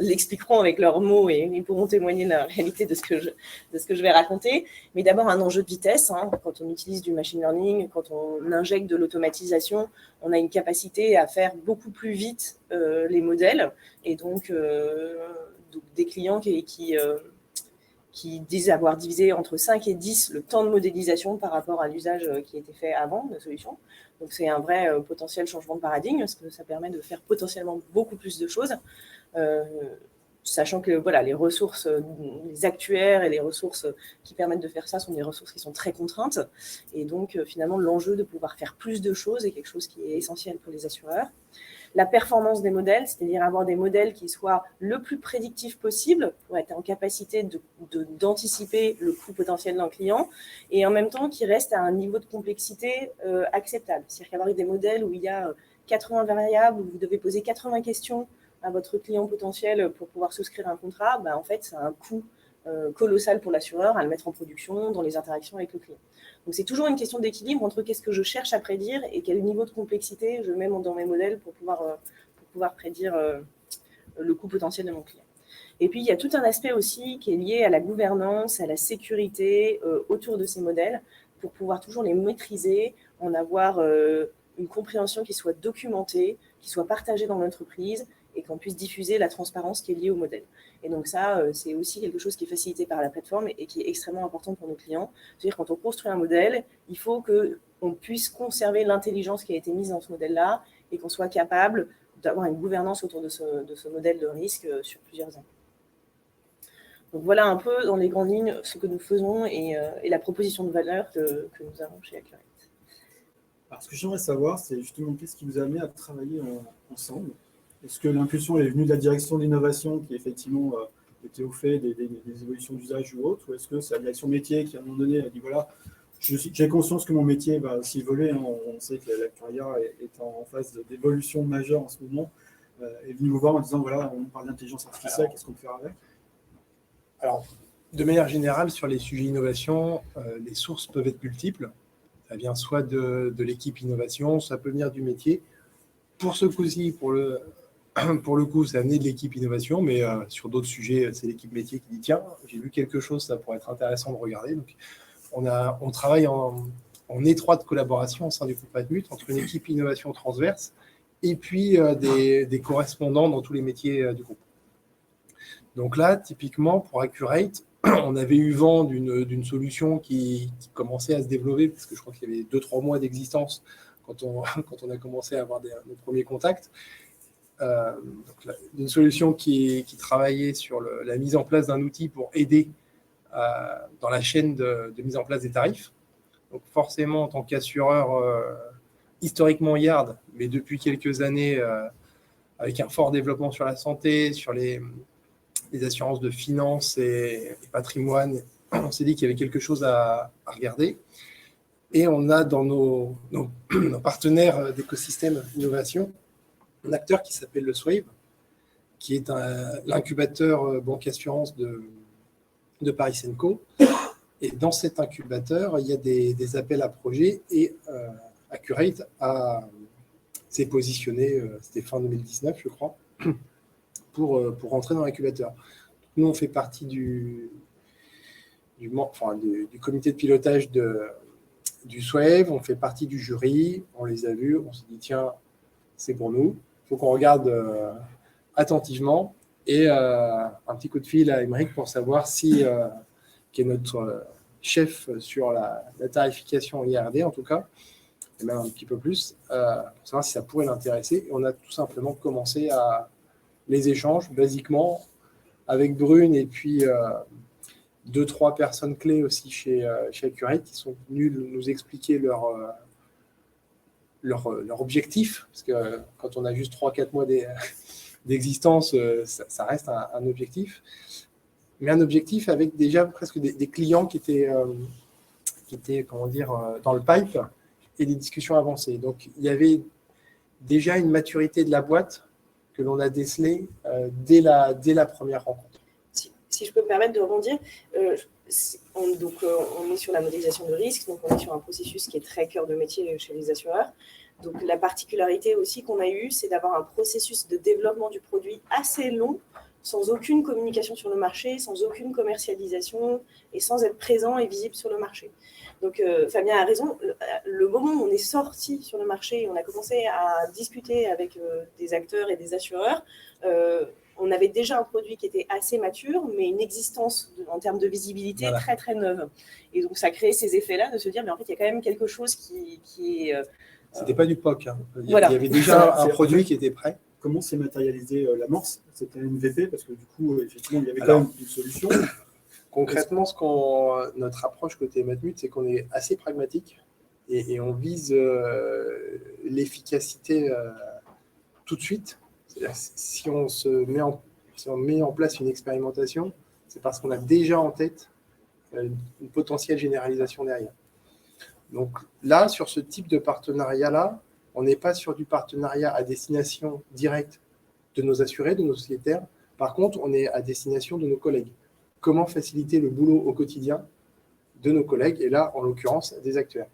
l'expliqueront avec leurs mots et ils pourront témoigner de la réalité de ce que je vais raconter. Mais d'abord, un enjeu de vitesse. Quand on utilise du machine learning, quand on injecte de l'automatisation, on a une capacité à faire beaucoup plus vite les modèles. Et donc des clients qui disent avoir divisé entre 5 et 10 le temps de modélisation par rapport à l'usage qui était fait avant de la solution. Donc, c'est un vrai potentiel changement de paradigme parce que ça permet de faire potentiellement beaucoup plus de choses, sachant que voilà, les ressources, les actuaires et les ressources qui permettent de faire ça sont des ressources qui sont très contraintes. Et donc, finalement, l'enjeu de pouvoir faire plus de choses est quelque chose qui est essentiel pour les assureurs. La performance des modèles, c'est-à-dire avoir des modèles qui soient le plus prédictifs possible pour être en capacité d'anticiper le coût potentiel d'un client et en même temps qui restent à un niveau de complexité acceptable. C'est-à-dire qu'avoir des modèles où il y a 80 variables, où vous devez poser 80 questions à votre client potentiel pour pouvoir souscrire un contrat, en fait, ça a un coût colossal pour l'assureur à le mettre en production dans les interactions avec le client. Donc, c'est toujours une question d'équilibre entre qu'est-ce que je cherche à prédire et quel niveau de complexité je mets dans mes modèles pour pouvoir prédire le coût potentiel de mon client. Et puis, il y a tout un aspect aussi qui est lié à la gouvernance, à la sécurité autour de ces modèles pour pouvoir toujours les maîtriser, en avoir une compréhension qui soit documentée, qui soit partagée dans l'entreprise et qu'on puisse diffuser la transparence qui est liée au modèle. Et donc ça, c'est aussi quelque chose qui est facilité par la plateforme et qui est extrêmement important pour nos clients. C'est-à-dire quand on construit un modèle, il faut qu'on puisse conserver l'intelligence qui a été mise dans ce modèle-là et qu'on soit capable d'avoir une gouvernance autour de ce modèle de risque sur plusieurs années. Donc voilà un peu dans les grandes lignes ce que nous faisons et la proposition de valeur que nous avons chez Accurate. Alors, ce que j'aimerais savoir, c'est justement qu'est-ce qui vous a amené à travailler ensemble. Est-ce que l'impulsion est venue de la direction de l'innovation qui effectivement été au fait des évolutions d'usage ou autre, ou est-ce que c'est la direction métier qui, à un moment donné, a dit voilà, j'ai conscience que mon métier va s'évoluer, hein, on sait que l'actuariat est en phase d'évolution majeure en ce moment, est venu vous voir en disant voilà, on parle d'intelligence artificielle, qu'est-ce qu'on peut faire avec? Alors, de manière générale, sur les sujets innovation, les sources peuvent être multiples. Ça vient soit de l'équipe innovation, ça peut venir du métier. Pour ce coup-ci, pour le coup, ça venait de l'équipe innovation, mais sur d'autres sujets, c'est l'équipe métier qui dit tiens, j'ai vu quelque chose, ça pourrait être intéressant de regarder. Donc, on travaille en étroite collaboration au sein du groupe Matmut entre une équipe innovation transverse et puis des correspondants dans tous les métiers du groupe. Donc là, typiquement, pour Accurate, on avait eu vent d'une solution qui commençait à se développer, parce que je crois qu'il y avait 2-3 mois d'existence quand on a commencé à avoir nos premiers contacts. Donc une solution qui travaillait sur la mise en place d'un outil pour aider dans la chaîne de mise en place des tarifs. Donc forcément, en tant qu'assureur historiquement Yard, mais depuis quelques années avec un fort développement sur la santé, sur les assurances de finances et patrimoine, on s'est dit qu'il y avait quelque chose à regarder. Et on a dans nos partenaires d'écosystème innovation un acteur qui s'appelle le Swave, qui est l'incubateur banque assurance de Paris Senco. Et dans cet incubateur, il y a des appels à projets et Accurate s'est positionné, c'était fin 2019, je crois, pour rentrer dans l'incubateur. Nous, on fait partie du comité de pilotage du SWAVE, on fait partie du jury, on les a vus, on s'est dit tiens, c'est pour nous, il faut qu'on regarde attentivement et un petit coup de fil à Émeric pour savoir qui est notre chef sur la tarification IRD en tout cas, et même un petit peu plus, pour savoir si ça pourrait l'intéresser. Et on a tout simplement commencé à les échanges, basiquement, avec Brune et puis 2-3 personnes clés aussi chez Accurate qui sont venues nous expliquer leur objectif, parce que quand on a juste 3-4 mois d'existence, ça reste un objectif, mais un objectif avec déjà presque des clients qui étaient comment dire, dans le pipe et des discussions avancées. Donc il y avait déjà une maturité de la boîte que l'on a décelée dès la première rencontre. Si je peux me permettre de rebondir, on est sur la modélisation de risque, donc on est sur un processus qui est très cœur de métier chez les assureurs. Donc la particularité aussi qu'on a eue, c'est d'avoir un processus de développement du produit assez long, sans aucune communication sur le marché, sans aucune commercialisation et sans être présent et visible sur le marché. Donc Fabien a raison, le moment où on est sorti sur le marché, on a commencé à discuter avec des acteurs et des assureurs, on avait déjà un produit qui était assez mature, mais une existence en termes de visibilité très très neuve. Et donc ça crée ces effets-là de se dire, mais en fait il y a quand même quelque chose qui est... C'était pas du POC, hein. Il y Voilà. avait déjà un produit qui était prêt. Comment s'est matérialisé l'amorce? C'était un MVP, parce que du coup, effectivement, il y avait quand même une solution. Concrètement, notre approche côté Matmut, c'est qu'on est assez pragmatique et on vise l'efficacité tout de suite. C'est-à-dire, si on met en place une expérimentation, c'est parce qu'on a déjà en tête une potentielle généralisation derrière. Donc là, sur ce type de partenariat-là, on n'est pas sur du partenariat à destination directe de nos assurés, de nos sociétaires. Par contre, on est à destination de nos collègues. Comment faciliter le boulot au quotidien de nos collègues, et là, en l'occurrence, des actuaires.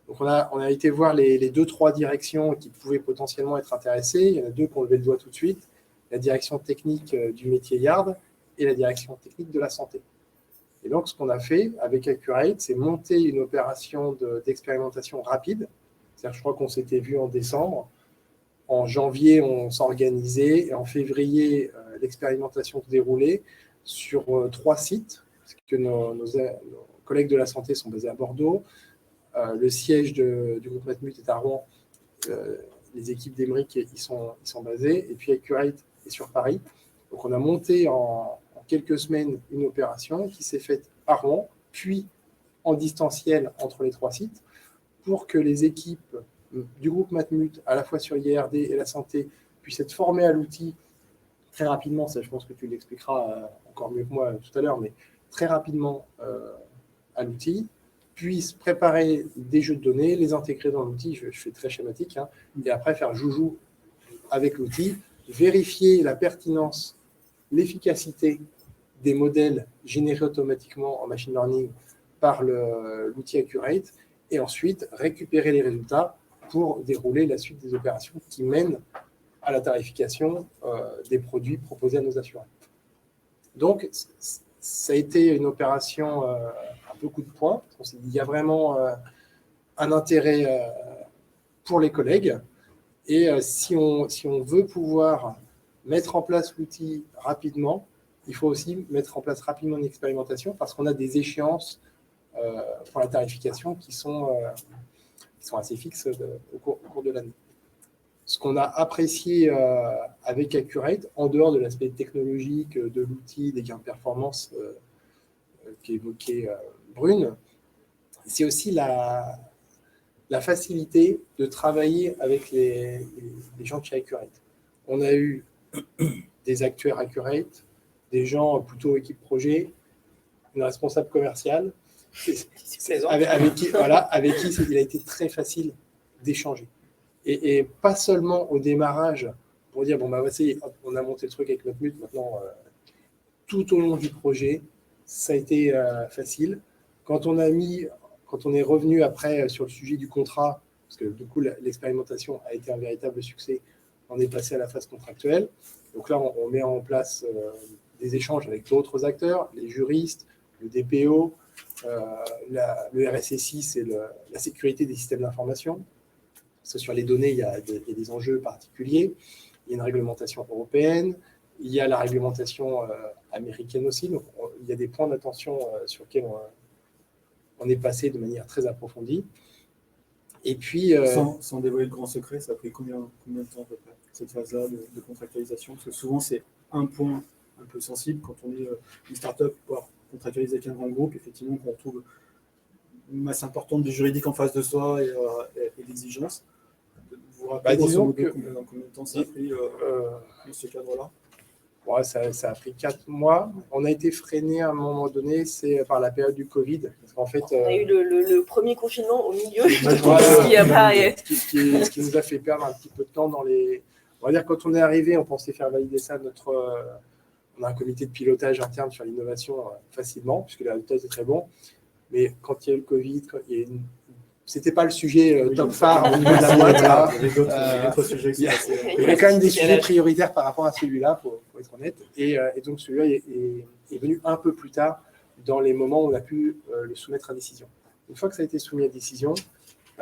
Donc, on a été voir les 2-3 directions qui pouvaient potentiellement être intéressées. Il y en a 2 qui ont levé le doigt tout de suite. La direction technique du métier Yard et la direction technique de la santé. Et donc, ce qu'on a fait avec Accurate, c'est monter une opération d'expérimentation rapide. C'est-à-dire, je crois qu'on s'était vu en décembre. En janvier, on s'organisait. Et en février, l'expérimentation se déroulait sur 3 sites, parce que nos collègues de la santé sont basés à Bordeaux. Le siège du groupe Matmut est à Rouen. Les équipes d'Émeric y sont basées. Et puis Accurate est sur Paris. Donc, on a monté en quelques semaines une opération qui s'est faite à Rouen, puis en distanciel entre les 3 sites, pour que les équipes du groupe Matmut, à la fois sur IRD et la santé, puissent être formées à l'outil très rapidement, ça je pense que tu l'expliqueras encore mieux que moi tout à l'heure, mais très rapidement à l'outil, puisse préparer des jeux de données, les intégrer dans l'outil, je fais très schématique, hein, et après faire joujou avec l'outil, vérifier la pertinence, l'efficacité des modèles générés automatiquement en machine learning par l'outil Accurate, et ensuite récupérer les résultats pour dérouler la suite des opérations qui mènent à la tarification des produits proposés à nos assurés. Donc, ça a été une opération un peu coup de poing. Il y a vraiment un intérêt pour les collègues. Et si on veut pouvoir mettre en place l'outil rapidement, il faut aussi mettre en place rapidement une expérimentation parce qu'on a des échéances pour la tarification qui sont assez fixes au cours de l'année. Ce qu'on a apprécié avec Accurate, en dehors de l'aspect technologique de l'outil, des gains de performance qu'évoquait Brune, c'est aussi la facilité de travailler avec les gens de chez Accurate. On a eu des actuaires Accurate, des gens plutôt équipe projet, une responsable commerciale, avec qui il a été très facile d'échanger. Et pas seulement au démarrage, pour dire, bon, bah, voici, on a monté le truc avec notre mute, maintenant, tout au long du projet, ça a été facile. Quand on est revenu après sur le sujet du contrat, parce que du coup, l'expérimentation a été un véritable succès, on est passé à la phase contractuelle. Donc là, on met en place des échanges avec d'autres acteurs, les juristes, le DPO, le RSSI, c'est la sécurité des systèmes d'information. Parce que sur les données, il y a des enjeux particuliers. Il y a une réglementation européenne, il y a la réglementation américaine aussi. Donc, il y a des points d'attention sur lesquels on est passé de manière très approfondie. Et puis, sans dévoiler le grand secret, ça a pris combien de temps à peu près, cette phase-là de contractualisation? Parce que souvent, c'est un point un peu sensible quand on est une start-up, pour contractualiser avec un grand groupe, effectivement, qu'on retrouve une masse importante du juridique en face de soi et d'exigences. Vous vous rappelez disons combien de temps ça a pris dans ce cadre-là? Ouais, ça a pris 4 mois. On a été freiné à un moment donné, c'est par la période du Covid. Parce qu'en fait, on a eu le premier confinement au milieu. Ce qui nous a fait perdre un petit peu de temps dans les... On va dire, quand on est arrivé, on pensait faire valider ça. On a un comité de pilotage interne sur l'innovation facilement, puisque les résultats étaient très bons. Mais quand il y a eu le Covid, c'était pas le sujet top phare au niveau de la boîte. Il y avait d'autres sujets. Il y avait quand même des sujets prioritaires par rapport à celui-là, pour être honnête. Et donc celui-là est venu un peu plus tard dans les moments où on a pu le soumettre à décision. Une fois que ça a été soumis à décision,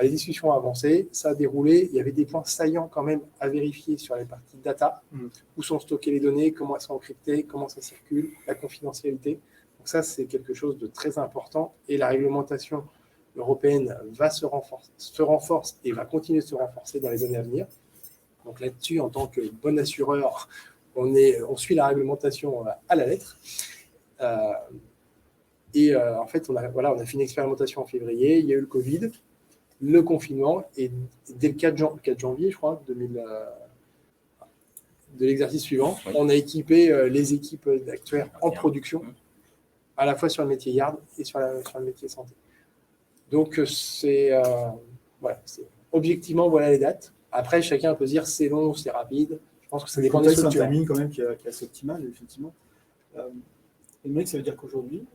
les discussions ont avancé, ça a déroulé. Il y avait des points saillants quand même à vérifier sur les parties data, où sont stockées les données, comment elles sont encryptées, comment ça circule, la confidentialité. Donc ça, c'est quelque chose de très important. Et la réglementation européenne se renforce et va continuer de se renforcer dans les années à venir. Donc là-dessus, en tant que bon assureur, on suit la réglementation à la lettre. En fait, on a fait une expérimentation en février, il y a eu le Covid, le confinement, et dès le 4 janvier, je crois, de l'exercice suivant, on a équipé les équipes d'actuaires en production, à la fois sur le métier yard et sur le métier santé. Donc, objectivement, voilà les dates. Après, chacun peut se dire c'est long, c'est rapide. Je pense que ça dépend des structures. C'est un timing quand même qui est assez optimal, effectivement. Et ça veut dire qu'aujourd'hui,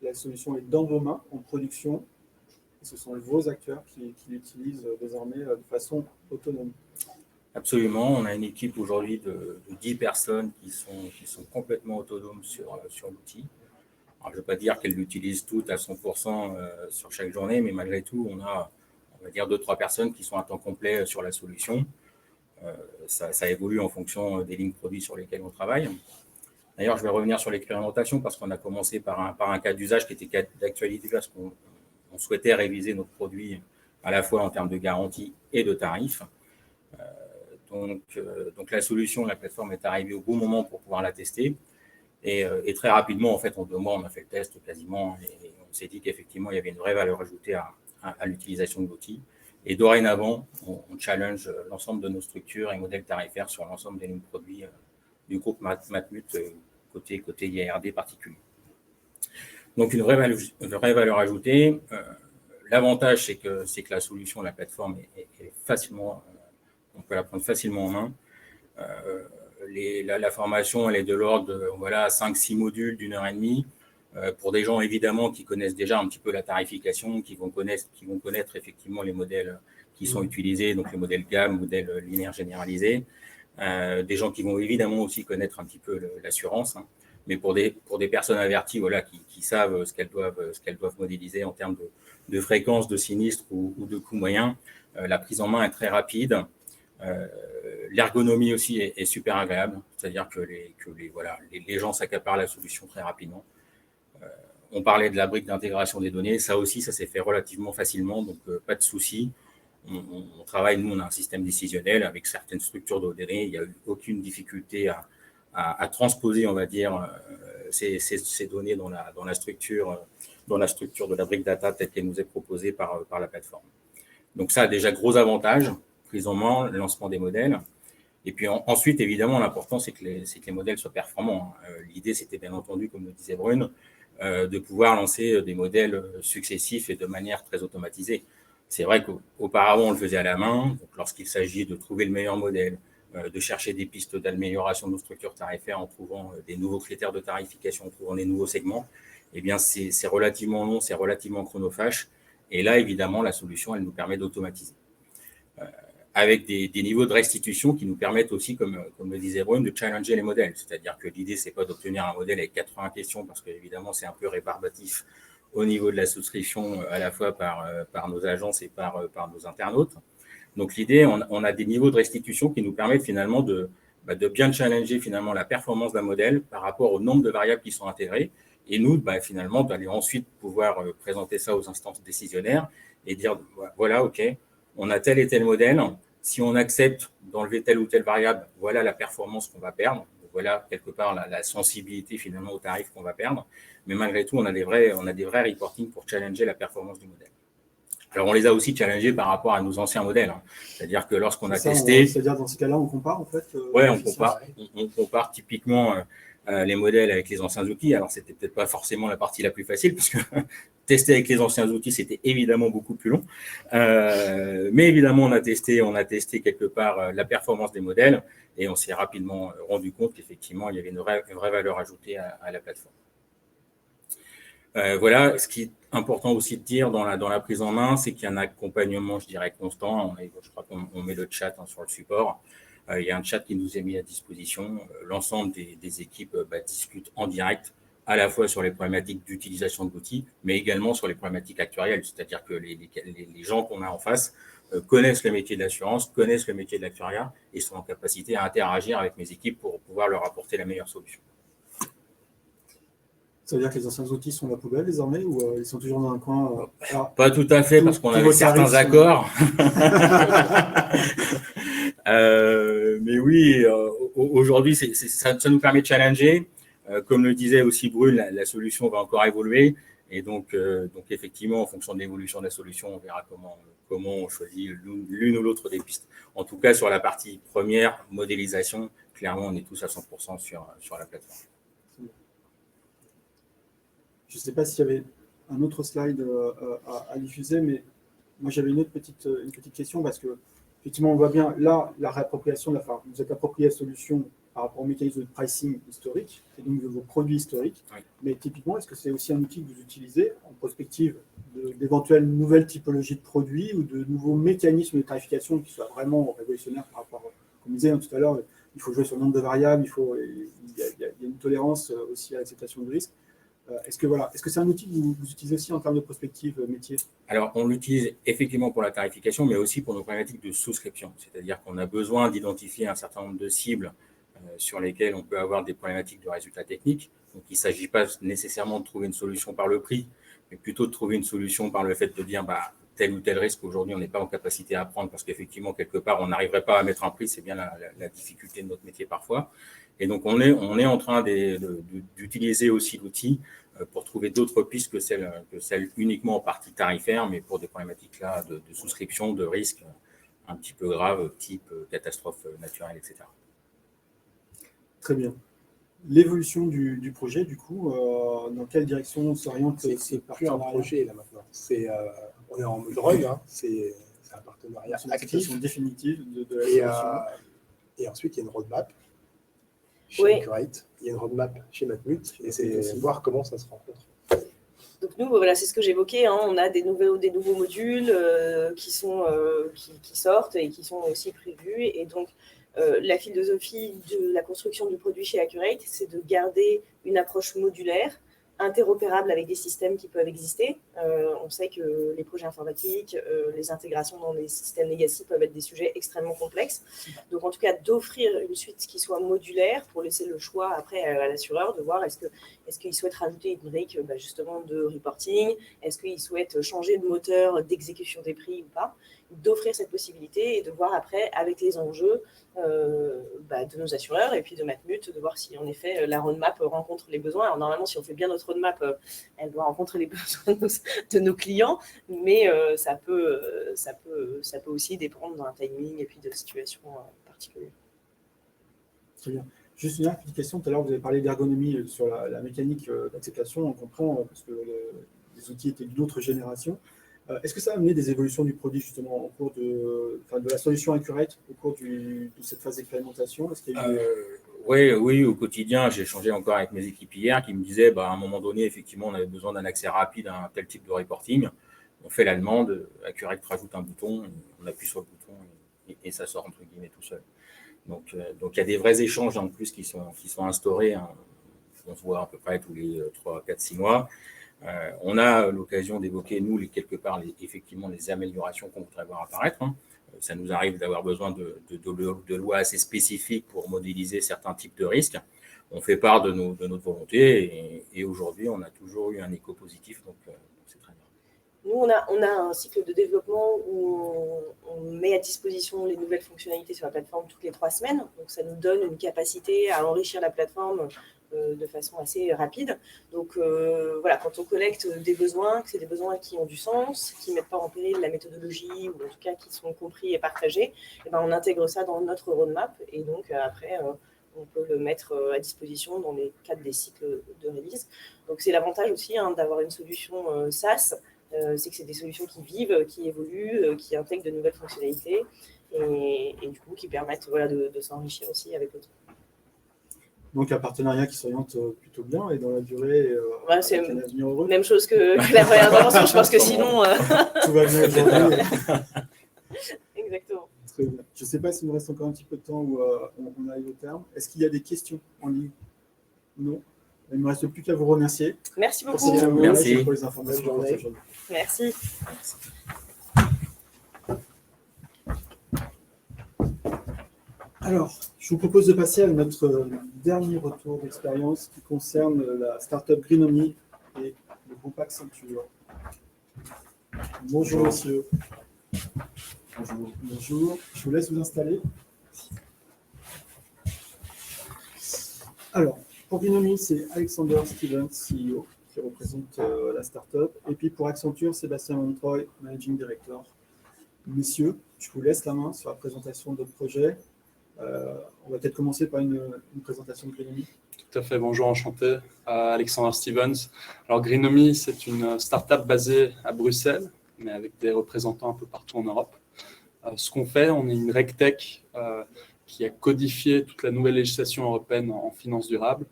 la solution est dans vos mains, en production. Et ce sont vos acteurs qui l'utilisent désormais de façon autonome. Absolument. On a une équipe aujourd'hui de 10 personnes qui sont complètement autonomes sur l'outil. Alors, je ne veux pas dire qu'elles l'utilisent toutes à 100% sur chaque journée, mais malgré tout, on va dire 2-3 personnes qui sont à temps complet sur la solution. Ça évolue en fonction des lignes produits sur lesquelles on travaille. D'ailleurs, je vais revenir sur l'expérimentation parce qu'on a commencé par un cas d'usage qui était d'actualité parce qu'on souhaitait réviser notre produit à la fois en termes de garantie et de tarifs. Donc la solution, la plateforme est arrivée au bon moment pour pouvoir la tester. Et très rapidement, en fait, en 2 mois, on a fait le test quasiment et on s'est dit qu'effectivement, il y avait une vraie valeur ajoutée à l'utilisation de l'outil. Et dorénavant, on challenge l'ensemble de nos structures et modèles tarifaires sur l'ensemble des lignes produits du groupe Matmut côté IARD particulier. Donc une vraie valeur ajoutée. L'avantage, c'est que la solution, la plateforme est facilement, on peut la prendre facilement en main. La formation, elle est de l'ordre de 5-6 modules d'1h30. Pour des gens, évidemment, qui connaissent déjà un petit peu la tarification, qui vont connaître effectivement les modèles qui sont utilisés, donc les modèles gamme, modèles linéaires généralisés. Des gens qui vont évidemment aussi connaître un petit peu l'assurance. Mais pour des personnes averties qui savent ce qu'elles doivent modéliser en termes de fréquence, de sinistre ou de coût moyen, la prise en main est très rapide. L'ergonomie aussi est super agréable, c'est-à-dire que les gens s'accaparent la solution très rapidement. On parlait de la brique d'intégration des données, ça aussi, ça s'est fait relativement facilement, donc pas de souci. On travaille, nous, on a un système décisionnel avec certaines structures de données, il n'y a eu aucune difficulté à transposer, on va dire, ces données dans la structure de la brique data telle qu'elle nous est proposée par la plateforme. Donc ça, déjà, gros avantage, prise en main, lancement des modèles. Et puis ensuite, évidemment, l'important, c'est que les modèles soient performants. L'idée, c'était bien entendu, comme le disait Brune, de pouvoir lancer des modèles successifs et de manière très automatisée. C'est vrai qu'auparavant, on le faisait à la main. Donc, lorsqu'il s'agit de trouver le meilleur modèle, de chercher des pistes d'amélioration de nos structures tarifaires en trouvant des nouveaux critères de tarification, en trouvant des nouveaux segments, eh bien, c'est relativement long, c'est relativement chronophage. Et là, évidemment, la solution, elle nous permet d'automatiser. Avec des niveaux de restitution qui nous permettent aussi, comme le disait Brune, de challenger les modèles. C'est-à-dire que l'idée, c'est pas d'obtenir un modèle avec 80 questions, parce qu'évidemment, c'est un peu rébarbatif au niveau de la souscription, à la fois par nos agences et par nos internautes. Donc l'idée, on a des niveaux de restitution qui nous permettent finalement de bien challenger finalement la performance d'un modèle par rapport au nombre de variables qui sont intégrées, et nous, finalement, d'aller ensuite pouvoir présenter ça aux instances décisionnaires et dire, voilà, OK, on a tel et tel modèle. Si on accepte d'enlever telle ou telle variable, voilà la performance qu'on va perdre. Voilà quelque part la sensibilité finalement au tarif qu'on va perdre. Mais malgré tout, on a des vrais reporting pour challenger la performance du modèle. Alors, on les a aussi challengés par rapport à nos anciens modèles. C'est-à-dire que lorsqu'on a testé… C'est-à-dire, dans ce cas-là, on compare, en fait Oui, on compare typiquement les modèles avec les anciens outils. Alors, c'était peut-être pas forcément la partie la plus facile, parce que tester avec les anciens outils, c'était évidemment beaucoup plus long. Mais évidemment, on a testé quelque part la performance des modèles, et on s'est rapidement rendu compte qu'effectivement, il y avait une vraie valeur ajoutée à la plateforme. Voilà, ce qui est important aussi de dire dans la prise en main, c'est qu'il y a un accompagnement, je dirais, constant. Je crois qu'on met le chat sur le support. Il y a un chat qui nous est mis à disposition. L'ensemble des équipes discutent en direct, à la fois sur les problématiques d'utilisation de l'outil, mais également sur les problématiques actuarielles. C'est-à-dire que les gens qu'on a en face connaissent le métier de l'assurance, connaissent le métier de l'actuariat et sont en capacité à interagir avec mes équipes pour pouvoir leur apporter la meilleure solution. Ça veut dire que les anciens outils sont à la poubelle désormais, ou ils sont toujours dans un coin Pas tout à fait, parce qu'on avait certains accords. Mais oui, aujourd'hui, ça nous permet de challenger. Comme le disait aussi Brune, la solution va encore évoluer. Et donc effectivement, en fonction de l'évolution de la solution, on verra comment on choisit l'une ou l'autre des pistes. En tout cas, sur la partie première, modélisation, clairement, on est tous à 100% sur la plateforme. Je ne sais pas s'il y avait un autre slide à diffuser, mais moi j'avais une petite question, parce que effectivement on voit bien là la réappropriation vous êtes approprié la solution par rapport au mécanisme de pricing historique et donc de vos produits historiques. Oui. Mais typiquement, est-ce que c'est aussi un outil que vous utilisez en prospective d'éventuelles nouvelles typologies de produits ou de nouveaux mécanismes de tarification qui soient vraiment révolutionnaires par rapport, comme on disait tout à l'heure, il faut jouer sur le nombre de variables, il y a une tolérance aussi à l'acceptation du risque. Est-ce que c'est un outil que vous utilisez aussi en termes de prospective métier? Alors, on l'utilise effectivement pour la tarification, mais aussi pour nos problématiques de souscription. C'est-à-dire qu'on a besoin d'identifier un certain nombre de cibles sur lesquelles on peut avoir des problématiques de résultats techniques. Donc, il ne s'agit pas nécessairement de trouver une solution par le prix, mais plutôt de trouver une solution par le fait de dire tel ou tel risque, aujourd'hui, on n'est pas en capacité à prendre parce qu'effectivement, quelque part, on n'arriverait pas à mettre un prix. C'est bien la difficulté de notre métier parfois. Et donc, on est en train d'utiliser aussi l'outil pour trouver d'autres pistes que celles uniquement en partie tarifaire, mais pour des problématiques là de souscription, de risques un petit peu graves, type catastrophe naturelle, etc. Très bien. L'évolution du projet, du coup, dans quelle direction s'oriente ce C'est plus un partenariat? projet là maintenant. On est en mode run, hein. C'est un partenariat C'est une actif. activation définitive de la Et, solution. et ensuite, il y a une roadmap chez Oui. Accurate, il y a une roadmap chez Matmut, et c'est aussi. voir comment ça se rencontre. Donc nous, voilà, c'est ce que j'évoquais, hein, on a des nouveaux modules qui sortent et qui sont aussi prévus. Et donc, la philosophie de la construction du produit chez Accurate, c'est de garder une approche modulaire, interopérable avec des systèmes qui peuvent exister. On sait que les projets informatiques, les intégrations dans des systèmes legacy peuvent être des sujets extrêmement complexes. Donc, en tout cas, d'offrir une suite qui soit modulaire pour laisser le choix après à l'assureur de voir est-ce qu'il souhaite rajouter une brique justement de reporting, est-ce qu'il souhaite changer de moteur d'exécution des prix ou pas, d'offrir cette possibilité et de voir après avec les enjeux de nos assureurs et puis de Matmut, de voir si en effet la roadmap rencontre les besoins. Alors normalement, si on fait bien notre roadmap, elle doit rencontrer les besoins de nos clients, mais ça peut aussi dépendre d'un timing et puis de situations particulières. Très bien. Juste une petite question. Tout à l'heure, vous avez parlé d'ergonomie sur la mécanique d'acceptation. On comprend parce que les outils étaient d'une autre génération. Est-ce que ça a amené des évolutions du produit justement au cours de la solution Accurate au cours de cette phase d'expérimentation? Est-ce qu'il y a eu... Oui, au quotidien, j'ai échangé encore avec mes équipes hier qui me disaient à un moment donné, effectivement, on avait besoin d'un accès rapide à un tel type de reporting. On fait la demande, Accurate rajoute un bouton, on appuie sur le bouton et ça sort entre guillemets tout seul. Donc il y a des vrais échanges en plus qui sont instaurés. Hein. On se voit à peu près tous les 3, 4, 6 mois. On a l'occasion d'évoquer, nous, effectivement, les améliorations qu'on voudrait voir apparaître. Hein. Ça nous arrive d'avoir besoin de lois assez spécifiques pour modéliser certains types de risques. On fait part de notre volonté et aujourd'hui, on a toujours eu un écho positif, donc c'est très bien. Nous, on a un cycle de développement où on met à disposition les nouvelles fonctionnalités sur la plateforme toutes les 3 semaines. Donc, ça nous donne une capacité à enrichir la plateforme de façon assez rapide. Donc, voilà, quand on collecte des besoins, que c'est des besoins qui ont du sens, qui ne mettent pas en péril la méthodologie, ou en tout cas qui sont compris et partagés, et on intègre ça dans notre roadmap. Et donc, après, on peut le mettre à disposition dans les cadres des cycles de release. Donc, c'est l'avantage aussi d'avoir une solution SaaS. C'est que c'est des solutions qui vivent, qui évoluent, qui intègrent de nouvelles fonctionnalités et du coup qui permettent de s'enrichir aussi avec le temps. Donc un partenariat qui s'oriente plutôt bien et dans la durée, c'est avec un avenir heureux. Même chose que la première intervention, je pense que sinon... Tout va bien aujourd'hui. Exactement. Très bien. Je ne sais pas s'il nous reste encore un petit peu de temps où on arrive au terme. Est-ce qu'il y a des questions en ligne? Non. Il ne me reste plus qu'à vous remercier. Merci pour beaucoup. ce témoignage Merci. et pour les informations. Bonne journée. Merci. Alors, je vous propose de passer à notre dernier retour d'expérience qui concerne la startup Greenomy et le groupe Accenture. Bonjour, monsieur. Bonjour. Bonjour. Je vous laisse vous installer. Alors, pour Greenomy, c'est Alexander Stevens, CEO, qui représente la startup. Et puis pour Accenture, Sébastien Montroy, Managing Director. Messieurs, je vous laisse la main sur la présentation de votre projet. On va peut-être commencer par une présentation de Greenomy. Tout à fait, bonjour, enchanté. Alexander Stevens. Alors Greenomy, c'est une start-up basée à Bruxelles, mais avec des représentants un peu partout en Europe. Ce qu'on fait, on est une RegTech qui a codifié toute la nouvelle législation européenne en finance durable.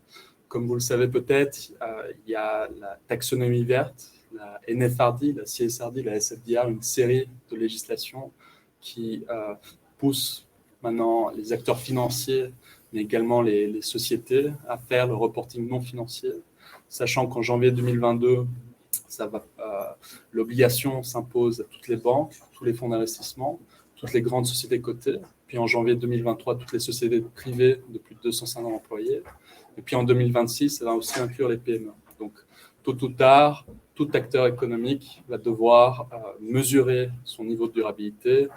Comme vous le savez peut-être, il y a la taxonomie verte, la NFRD, la CSRD, la SFDR, une série de législations qui poussent maintenant les acteurs financiers, mais également les sociétés à faire le reporting non financier, sachant qu'en janvier 2022, l'obligation s'impose à toutes les banques, tous les fonds d'investissement, toutes les grandes sociétés cotées. Puis en janvier 2023, toutes les sociétés privées de plus de 250 employés. Et puis en 2026, ça va aussi inclure les PME. Donc, tôt ou tard, tout acteur économique va devoir mesurer son niveau de durabilité,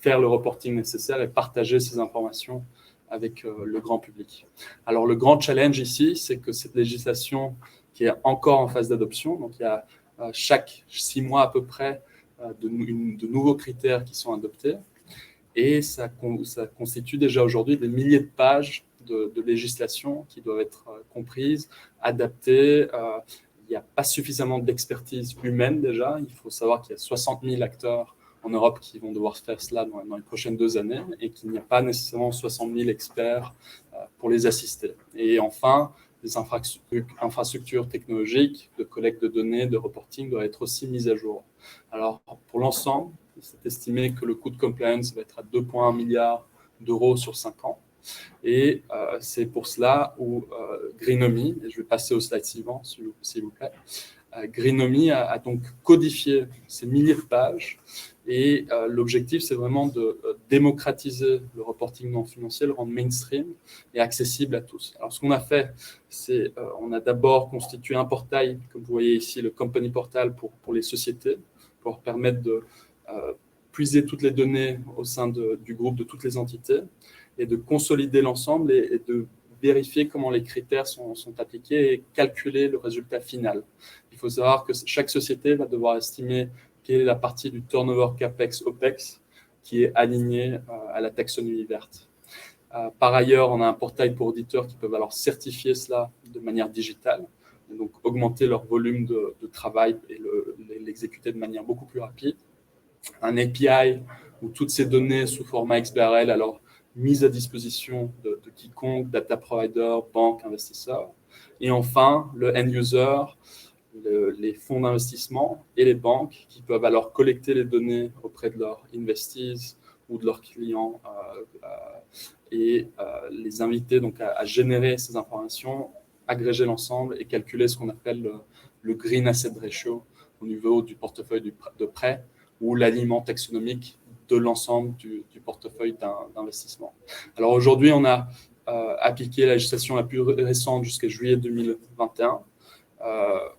faire le reporting nécessaire et partager ces informations avec le grand public. Alors, le grand challenge ici, c'est que cette législation qui est encore en phase d'adoption, donc il y a chaque 6 mois à peu près de nouveaux critères qui sont adoptés. Et ça constitue déjà aujourd'hui des milliers de pages de législation qui doivent être comprises, adaptées. Il n'y a pas suffisamment d'expertise humaine déjà. Il faut savoir qu'il y a 60 000 acteurs en Europe qui vont devoir faire cela dans les prochaines 2 années et qu'il n'y a pas nécessairement 60 000 experts pour les assister. Et enfin, les infrastructures technologiques de collecte de données, de reporting doivent être aussi mises à jour. Alors, pour l'ensemble, c'est estimé que le coût de compliance va être à 2,1 milliards d'euros sur 5 ans. Et c'est pour cela où Greenomy, et je vais passer au slide suivant, s'il vous plaît, Greenomy a donc codifié ces milliers de pages et l'objectif, c'est vraiment de démocratiser le reporting non financier, le rendre mainstream et accessible à tous. Alors, ce qu'on a fait, c'est on a d'abord constitué un portail, comme vous voyez ici, le Company Portal pour les sociétés, pour permettre de puiser toutes les données au sein du groupe de toutes les entités et de consolider l'ensemble et de vérifier comment les critères sont appliqués et calculer le résultat final. Il faut savoir que chaque société va devoir estimer quelle est la partie du turnover CAPEX-OPEX qui est alignée à la taxonomie verte. Par ailleurs, on a un portail pour auditeurs qui peuvent alors certifier cela de manière digitale, et donc augmenter leur volume de travail et l'exécuter de manière beaucoup plus rapide. Un API où toutes ces données sous format XBRL alors mises à disposition de quiconque, data provider, banque, investisseur. Et enfin, le end user, les fonds d'investissement et les banques qui peuvent alors collecter les données auprès de leurs investees ou de leurs clients et les inviter donc à générer ces informations, agréger l'ensemble et calculer ce qu'on appelle le Green Asset Ratio au niveau du portefeuille de prêt ou l'aliment taxonomique de l'ensemble du portefeuille d'investissement. Alors aujourd'hui, on a appliqué la législation la plus récente jusqu'à juillet 2021.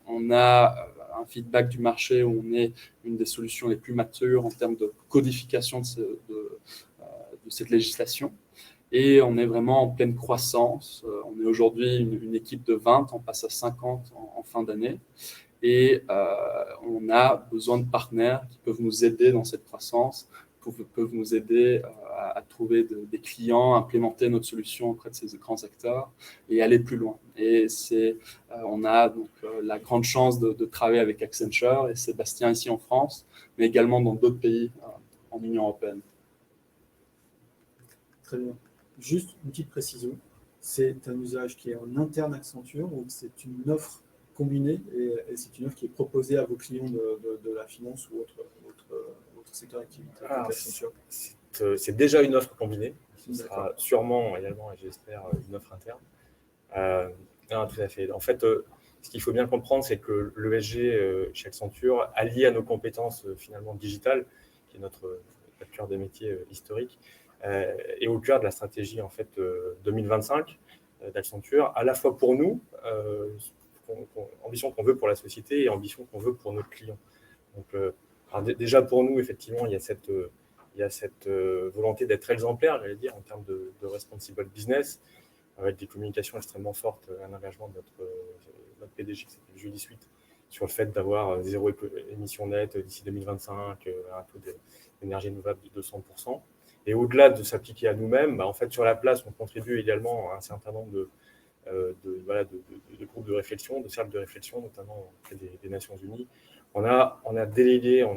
On a un feedback du marché où on est une des solutions les plus matures en termes de codification de cette législation. Et on est vraiment en pleine croissance. On est aujourd'hui une équipe de 20, on passe à 50 en fin d'année. Et on a besoin de partenaires qui peuvent nous aider dans cette croissance, peuvent nous aider à trouver des clients, implémenter notre solution auprès de ces grands acteurs et aller plus loin. Et on a donc la grande chance de travailler avec Accenture et Sébastien ici en France, mais également dans d'autres pays en Union européenne. Très bien. Juste une petite précision, c'est un usage qui est en interne Accenture ou c'est une offre combinée et c'est une offre qui est proposée à vos clients de la finance ou autre secteur d'activité? C'est déjà une offre combinée. Ce sera sûrement également, et j'espère, une offre interne. Non, tout à fait. En fait, ce qu'il faut bien comprendre, c'est que l'ESG chez Accenture, allié à nos compétences finalement digitales, qui est notre cœur des métiers historique, est au cœur de la stratégie en fait 2025 d'Accenture, à la fois pour nous, ambition qu'on veut pour la société et ambition qu'on veut pour nos clients. Donc, déjà pour nous, effectivement, il y a cette volonté d'être exemplaire, j'allais dire, en termes de responsible business, avec des communications extrêmement fortes, un engagement de notre PDG, qui s'appelle Julie Suite, sur le fait d'avoir zéro émission nette d'ici 2025, un taux d'énergie renouvelable de 200%. Et au-delà de s'appliquer à nous-mêmes, en fait, sur la place, on contribue également à un certain nombre de groupes de réflexion, de cercles de réflexion, notamment auprès des Nations Unies. On a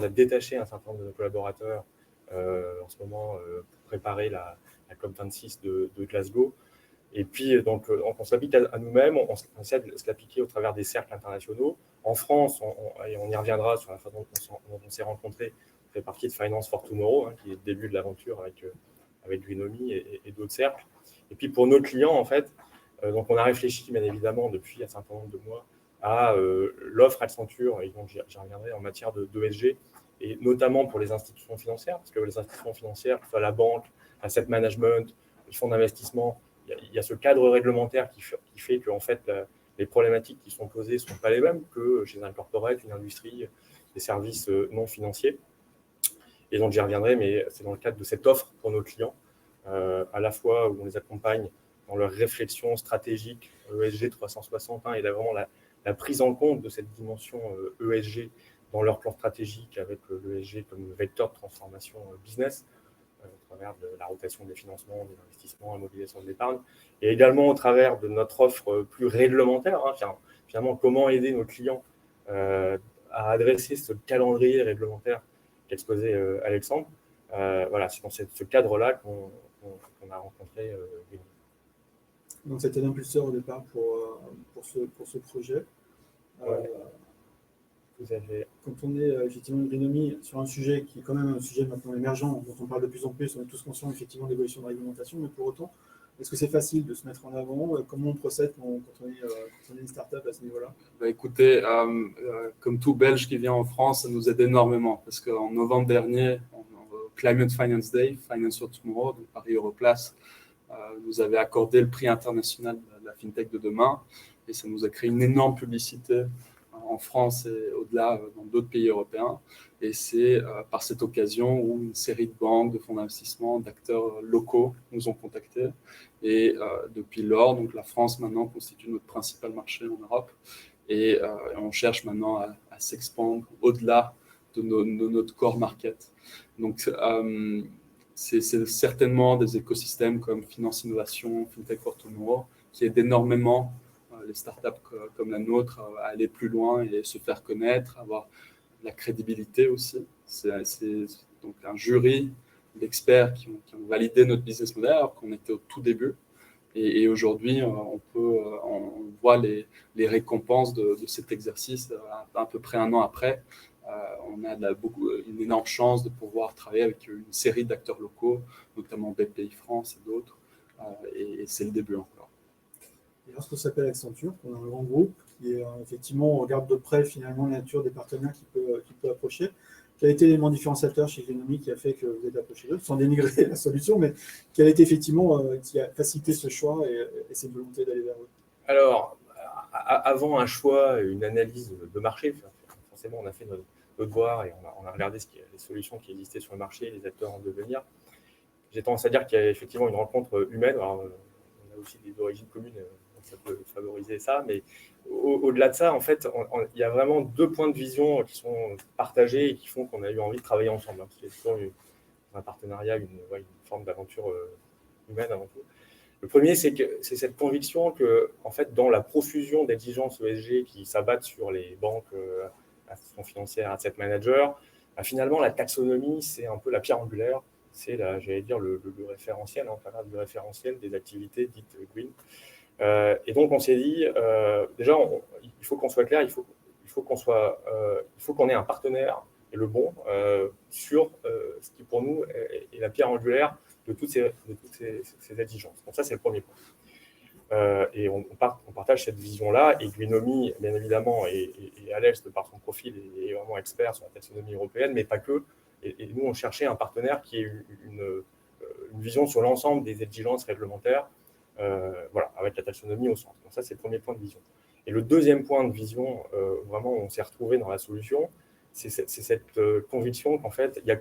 détaché un certain nombre de nos collaborateurs en ce moment pour préparer la COP26 de Glasgow. Et puis, donc on s'applique à nous-mêmes, on essaie de se l'appliquer au travers des cercles internationaux. En France, on y reviendra sur la façon dont on s'est rencontrés. On fait partie de Finance for Tomorrow, qui est le début de l'aventure avec Greenomy et d'autres cercles. Et puis, pour nos clients, en fait, donc on a réfléchi, bien évidemment, depuis un certain nombre de mois, à l'offre Accenture, et donc j'y reviendrai en matière d'ESG, et notamment pour les institutions financières, parce que les institutions financières, que ce soit la banque, l'asset management, les fonds d'investissement, il y a ce cadre réglementaire qui fait que en fait, les problématiques qui sont posées ne sont pas les mêmes que chez un corporate, une industrie, des services non financiers. Et donc j'y reviendrai, mais c'est dans le cadre de cette offre pour nos clients, à la fois où on les accompagne dans leur réflexion stratégique ESG 360, et là, vraiment la prise en compte de cette dimension ESG dans leur plan stratégique avec l'ESG comme vecteur de transformation business. au travers de la rotation des financements, des investissements, la mobilisation de l'épargne, et également au travers de notre offre plus réglementaire. Finalement, comment aider nos clients à adresser ce calendrier réglementaire qu'exposait Alexandre. Voilà, c'est dans ce cadre-là qu'on a rencontré Green. Donc, c'était l'impulseur au départ pour ce projet. Ouais. Tout à fait. Quand on est effectivement une Greenomie sur un sujet qui est quand même un sujet maintenant émergent, dont on parle de plus en plus, on est tous conscients effectivement de l'évolution de la réglementation, mais pour autant, est-ce que c'est facile de se mettre en avant? Comment on procède quand on est une start-up à ce niveau-là? Écoutez, comme tout Belge qui vient en France, ça nous aide énormément parce qu'en novembre dernier, au Climate Finance Day, Finance for Tomorrow, donc Paris Europlace, nous avait accordé le prix international de la FinTech de demain et ça nous a créé une énorme publicité en France et au-delà dans d'autres pays européens. Et c'est par cette occasion où une série de banques, de fonds d'investissement, d'acteurs locaux nous ont contactés. Et depuis lors, donc la France maintenant constitue notre principal marché en Europe. Et on cherche maintenant à s'expandre au-delà de notre core market. Donc, c'est certainement des écosystèmes comme Finance Innovation, FinTech for Tomorrow, qui aident énormément les startups comme la nôtre à aller plus loin et se faire connaître, avoir la crédibilité aussi. C'est donc un jury d'experts qui ont validé notre business model alors qu'on était au tout début. Et aujourd'hui, on voit les récompenses de cet exercice à peu près un an après. On a une énorme chance de pouvoir travailler avec une série d'acteurs locaux, notamment BPI France et d'autres. Et c'est le début encore. Et lorsqu'on s'appelle Accenture, on a un grand groupe qui est effectivement, on regarde de près finalement la nature des partenaires qui peut approcher. Quel a été l'élément différenciateur chez Greenomie qui a fait que vous êtes approché d'eux, sans dénigrer la solution, mais quel a été effectivement qui a facilité ce choix et cette volonté d'aller vers eux? Alors, avant un choix, une analyse de marché, forcément on a fait notre devoir et on a regardé les solutions qui existaient sur le marché, les acteurs en devenir. J'ai tendance à dire qu'il y a effectivement une rencontre humaine. Alors, on a aussi des origines communes, donc ça peut favoriser ça, mais au-delà de ça, en fait, il y a vraiment deux points de vision qui sont partagés et qui font qu'on a eu envie de travailler ensemble. Parce qu'il y a toujours un partenariat, une forme d'aventure humaine avant tout. Le premier, c'est cette conviction que, en fait, dans la profusion d'exigences ESG qui s'abattent sur les banques, institutions financières, asset managers, finalement, la taxonomie, c'est un peu la pierre angulaire. C'est, j'allais dire, le référentiel, le référentiel des activités dites green. Et donc, on s'est dit, déjà, il faut qu'on soit clair, il faut qu'on ait un partenaire, et le bon, sur ce qui, pour nous, est la pierre angulaire de toutes ces exigences. Donc ça, c'est le premier point. Et on partage cette vision-là, et Greenomie, bien évidemment, et Alex, de par son profil, est vraiment expert sur la taxonomie européenne, mais pas que. Et nous, on cherchait un partenaire qui ait une vision sur l'ensemble des exigences réglementaires, avec la taxonomie au centre. Donc ça, c'est le premier point de vision. Et le deuxième point de vision, vraiment, on s'est retrouvé dans la solution, c'est cette conviction qu'en fait, il y a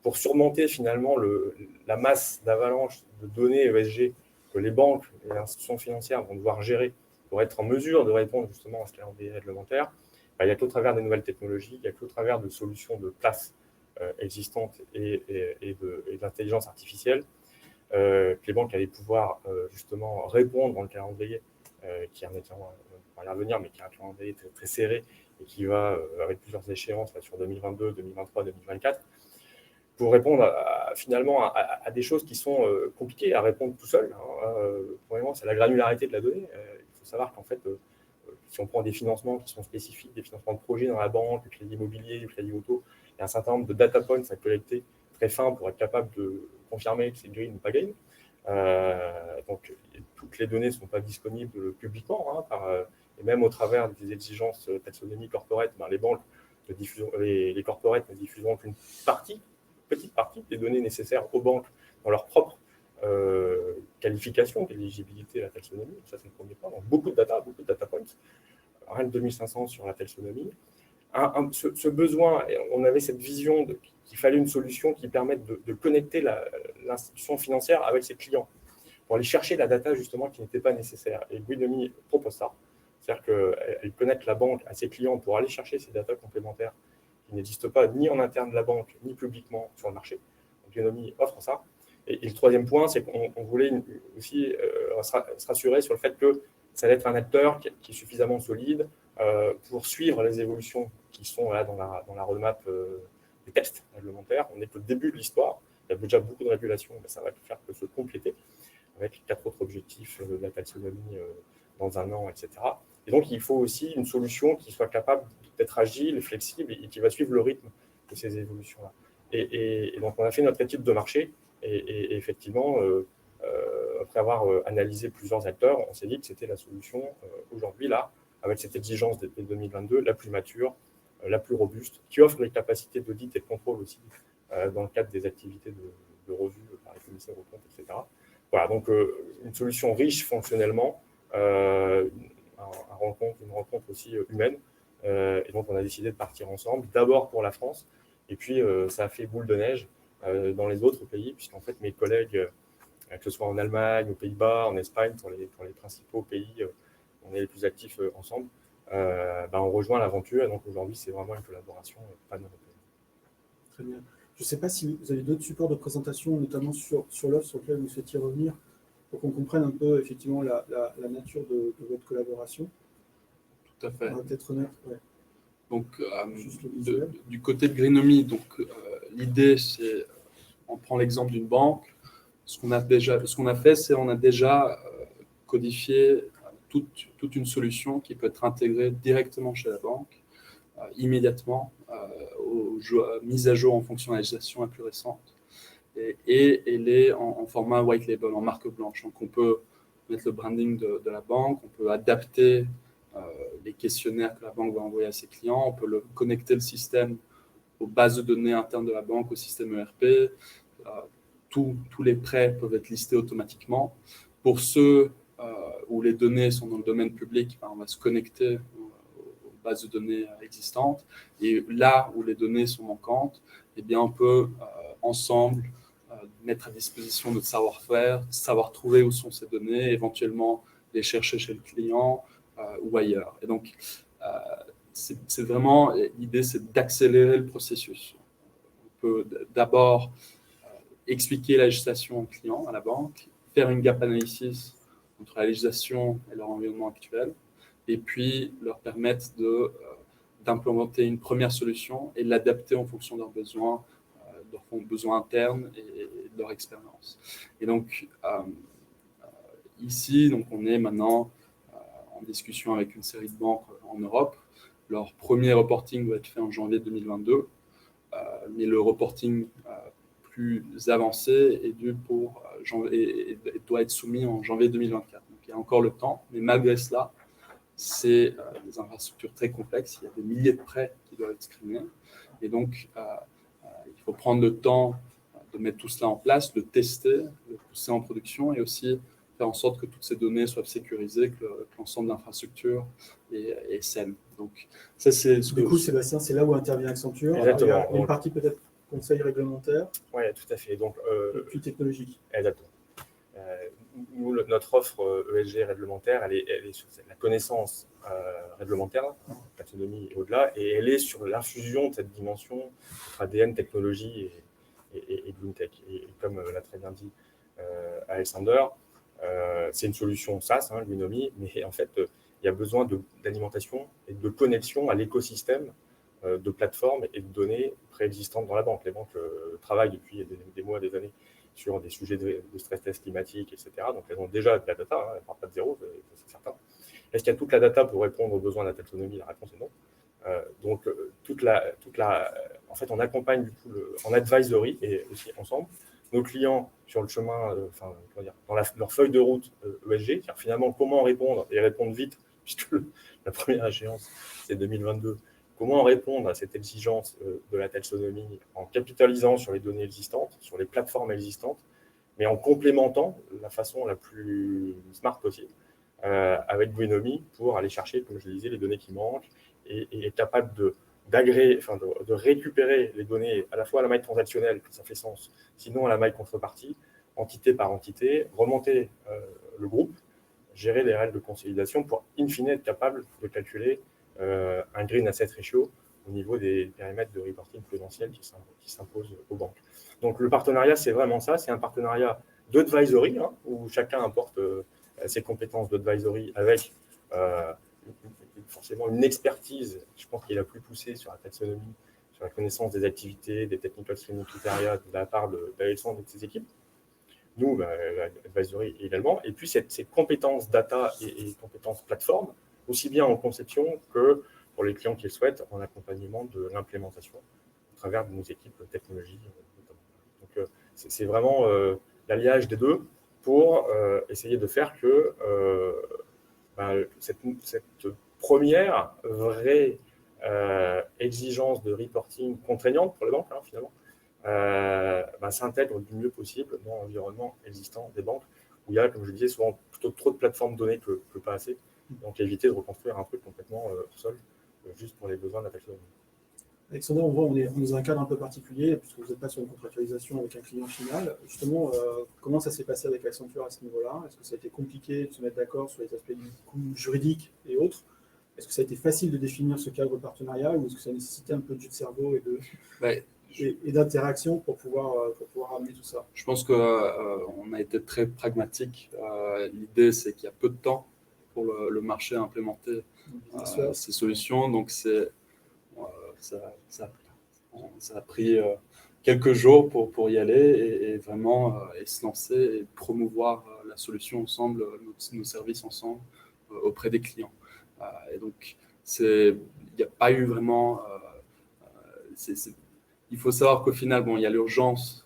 pour surmonter finalement la masse d'avalanche de données ESG que les banques et les institutions financières vont devoir gérer pour être en mesure de répondre justement à ce calendrier réglementaire, il n'y a qu'au travers des nouvelles technologies, il n'y a qu'au travers de solutions de place existantes et de l'intelligence artificielle que les banques allaient pouvoir justement répondre dans le calendrier qui est on va y revenir, mais qui est un calendrier très, très serré et qui va avec plusieurs échéances sur 2022, 2023, 2024, pour répondre finalement à des choses qui sont compliquées à répondre tout seul. Premièrement, c'est la granularité de la donnée. Il faut savoir qu'en fait, si on prend des financements qui sont spécifiques, des financements de projets dans la banque, le crédit immobilier, le crédit auto, il y a un certain nombre de data points à collecter très fins pour être capable de confirmer que c'est green ou pas green. Donc, toutes les données ne sont pas disponibles publiquement, et même au travers des exigences taxonomie corporate, les banques, les corporates ne diffuseront qu'une petite partie des données nécessaires aux banques dans leur propre qualification d'éligibilité à la taxonomie. Ça, c'est le premier point. Donc, beaucoup de data points. Rien de 2500 sur la taxonomie. Ce besoin, on avait cette vision qu'il fallait une solution qui permette de connecter l'institution financière avec ses clients pour aller chercher la data justement qui n'était pas nécessaire. Et Greenomie propose ça. C'est-à-dire qu'elle connecte la banque à ses clients pour aller chercher ces data complémentaires qui n'existent pas ni en interne de la banque, ni publiquement sur le marché. Greenomie offre ça. Et le troisième point, c'est qu'on voulait aussi se rassurer sur le fait que ça allait être un acteur qui est suffisamment solide pour suivre les évolutions qui sont là dans la roadmap des textes réglementaires. On n'est qu'au début de l'histoire. Il y a déjà beaucoup de régulations, mais ça va faire que se compléter avec 4 autres objectifs de la taxonomie dans 1 an, etc. Et donc, il faut aussi une solution qui soit capable d'être agile, flexible et qui va suivre le rythme de ces évolutions-là. Et donc, on a fait notre étude de marché et effectivement, après avoir analysé plusieurs acteurs, on s'est dit que c'était la solution aujourd'hui, là, avec cette exigence dès 2022, la plus mature, la plus robuste, qui offre les capacités d'audit et de contrôle aussi dans le cadre des activités de revue par les commissaires aux comptes, etc. Voilà, donc une solution riche fonctionnellement, une rencontre aussi humaine. Et donc, on a décidé de partir ensemble, d'abord pour la France, et puis ça a fait boule de neige dans les autres pays, puisqu'en fait, mes collègues, que ce soit en Allemagne, aux Pays-Bas, en Espagne, pour les principaux pays, on est les plus actifs ensemble, on rejoint l'aventure. Et donc, aujourd'hui, c'est vraiment une collaboration pan-européenne. Très bien. Je ne sais pas si vous avez d'autres supports de présentation, notamment sur l'offre sur lequel vous souhaitiez revenir, pour qu'on comprenne un peu effectivement la nature de votre collaboration. Tout à fait. On va peut-être remettre. Ouais. Donc, du côté de Greenomie, l'idée, c'est, on prend l'exemple d'une banque. Ce qu'on a fait, c'est on a déjà codifié toute une solution qui peut être intégrée directement chez la banque, immédiatement, aux mises à jour en fonctionnalisation la plus récente. Et elle est en format white label, en marque blanche. Donc, on peut mettre le branding de la banque, on peut adapter les questionnaires que la banque va envoyer à ses clients, on peut connecter le système aux bases de données internes de la banque, au système ERP. Tous les prêts peuvent être listés automatiquement. Pour ceux où les données sont dans le domaine public, on va se connecter aux bases de données existantes. Et là où les données sont manquantes, eh bien, on peut ensemble mettre à disposition notre savoir-faire, savoir trouver où sont ces données, éventuellement les chercher chez le client ou ailleurs. Et donc, c'est vraiment, l'idée, c'est d'accélérer le processus. On peut d'abord expliquer la législation au client, à la banque, faire une gap analysis entre la législation et leur environnement actuel, et puis leur permettre d'implémenter une première solution et l'adapter en fonction de leurs besoins internes et de leur expérience. Et donc, ici, on est maintenant en discussion avec une série de banques en Europe. Leur premier reporting va être fait en janvier 2022, mais le reporting plus avancé est dû et doit être soumis en janvier 2024. Donc, il y a encore le temps, mais malgré cela, c'est des infrastructures très complexes. Il y a des milliers de prêts qui doivent être screenés. Et donc, il faut prendre le temps de mettre tout cela en place, de tester, de pousser en production et aussi faire en sorte que toutes ces données soient sécurisées, que l'ensemble de l'infrastructure est saine. Donc, ça, c'est du coup, Sébastien, c'est là où intervient Accenture. Exactement. Alors, il y a une partie peut-être conseil réglementaire. Oui, tout à fait. Donc, et puis technologique. Exactement. Nous, notre offre ESG réglementaire, elle est sur la connaissance réglementaire, taxonomie et au-delà, et elle est sur l'infusion de cette dimension entre ADN, technologie et Green Tech. Et comme l'a très bien dit Alexander, c'est une solution SaaS, Greenomie, mais en fait, il y a besoin d'alimentation et de connexion à l'écosystème de plateformes et de données préexistantes dans la banque. Les banques travaillent depuis des mois, des années sur des sujets de stress test climatique, etc. Donc, elles ont déjà de la data, elles ne partent pas de zéro, c'est certain. Est-ce qu'il y a toute la data pour répondre aux besoins de la taxonomie? La réponse est non. Donc, en fait, on accompagne du coup en advisory et aussi ensemble nos clients sur le chemin, dans leur feuille de route ESG, c'est-à-dire finalement comment répondre et répondre vite, puisque la première échéance, c'est 2022. Comment répondre à cette exigence de la taxonomie en capitalisant sur les données existantes, sur les plateformes existantes, mais en complémentant la façon la plus smart possible avec Greenomie pour aller chercher, comme je le disais, les données qui manquent et être capable de récupérer les données à la fois à la maille transactionnelle, ça fait sens, sinon à la maille contrepartie, entité par entité, remonter le groupe, gérer les règles de consolidation pour, in fine, être capable de calculer un green asset ratio au niveau des périmètres de reporting prudentiel qui s'imposent aux banques. Donc le partenariat, c'est vraiment ça, c'est un partenariat d'advisory, hein, où chacun apporte ses compétences d'advisory avec forcément une expertise, je pense, qui est la plus poussée sur la taxonomie, sur la connaissance des activités, des technical screening criteria de la part d'Alexandre et de ses équipes. Nous, l'advisory également. Et puis ces compétences data et compétences plateforme, aussi bien en conception que pour les clients qui le souhaitent, en accompagnement de l'implémentation à travers de nos équipes technologie. Donc c'est vraiment l'alliage des deux pour essayer de faire que cette première vraie exigence de reporting contraignante pour les banques, hein, finalement, s'intègre du mieux possible dans l'environnement existant des banques, où il y a, comme je disais, souvent plutôt trop de plateformes données que pas assez. Donc éviter de reconstruire un truc complètement hors sol, juste pour les besoins de la taxonomie. Alexandre, on voit, on est dans un cadre un peu particulier, puisque vous n'êtes pas sur une contractualisation avec un client final. Justement, comment ça s'est passé avec Accenture à ce niveau-là? Est-ce que ça a été compliqué de se mettre d'accord sur les aspects du coût juridique et autres? Est-ce que ça a été facile de définir ce cadre partenarial, ou est-ce que ça a nécessité un peu de jus de cerveau et d'interaction pour pouvoir amener tout ça? Je pense qu'on a été très pragmatique. L'idée, c'est qu'il y a peu de temps pour le marché à implémenter ces solutions. Donc, ça a pris quelques jours pour y aller et vraiment se lancer et promouvoir la solution ensemble, nos services ensemble auprès des clients. Et donc, il n'y a pas eu vraiment... il faut savoir qu'au final, il y a l'urgence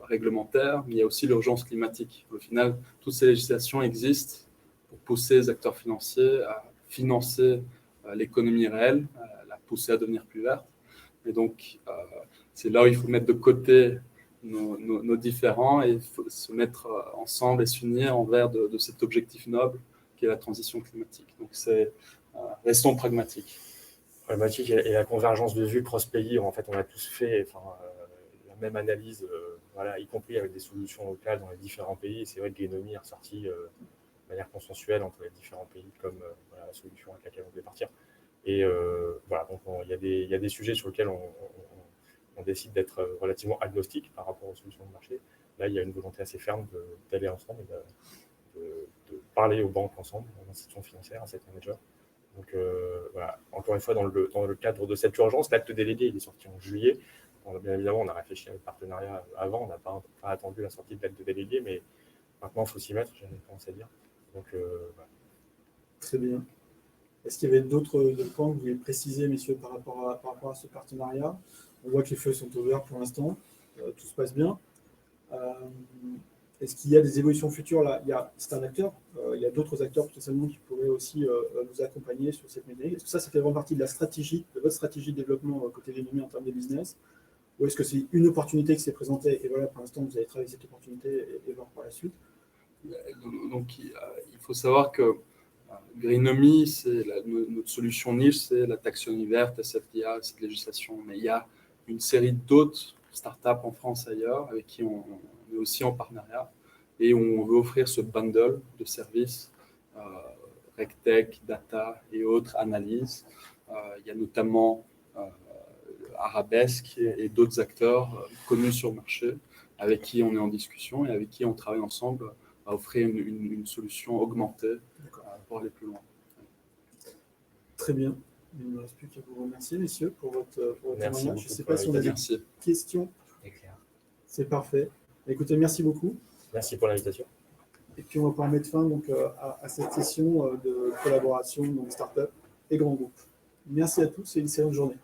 réglementaire, mais il y a aussi l'urgence climatique. Au final, toutes ces législations existent pour pousser les acteurs financiers à financer l'économie réelle, la pousser à devenir plus verte. Et donc, c'est là où il faut mettre de côté nos différends et il faut se mettre ensemble et s'unir envers de cet objectif noble qui est la transition climatique. Donc, restons pragmatiques. Pragmatique et la convergence de vues cross-pays, en fait, on a tous fait la même analyse, y compris avec des solutions locales dans les différents pays. Et c'est vrai que Greenomie est ressorti de manière consensuelle entre les différents pays comme la solution avec laquelle on devait partir. Et donc il y a des sujets sur lesquels on décide d'être relativement agnostique par rapport aux solutions de marché. Là, il y a une volonté assez ferme d'aller ensemble et de parler aux banques ensemble, aux institutions financières, à asset managers. Donc encore une fois, dans le cadre de cette urgence, l'acte délégué il est sorti en juillet. Bien évidemment, on a réfléchi à notre partenariat avant, on n'a pas attendu la sortie de l'acte délégué, mais maintenant, il faut s'y mettre, j'avais commencé à dire. Donc, Très bien. Est-ce qu'il y avait d'autres points que vous voulez préciser, messieurs, par rapport à ce partenariat? On voit que les feux sont ouverts pour l'instant, tout se passe bien. Est-ce qu'il y a des évolutions futures là? C'est un acteur, il y a d'autres acteurs potentiellement qui pourraient aussi nous accompagner sur cette méthode. Est-ce que ça fait vraiment partie de votre stratégie de dévelolement côté Greenomie en termes de business? Ou est-ce que c'est une opportunité qui s'est présentée et voilà, pour l'instant, vous allez travailler cette opportunité et voir par la suite? Donc, il faut savoir que Greenomie, notre solution niche, c'est la taxonomie verte, SFDA, cette législation. Mais il y a une série d'autres startups en France et ailleurs avec qui on est aussi en partenariat et on veut offrir ce bundle de services, RegTech, data et autres analyses. Il y a notamment Arabesque et d'autres acteurs connus sur le marché avec qui on est en discussion et avec qui on travaille ensemble à offrir une solution augmentée pour aller plus loin. Très bien. Il ne me reste plus qu'à vous remercier, messieurs, pour votre témoignage. Je ne sais pas si on a des questions. C'est parfait. Écoutez, merci beaucoup. Merci pour l'invitation. Et puis, on va pouvoir mettre fin donc, à cette session de collaboration, donc start-up et grands groupes. Merci à tous et une excellente journée.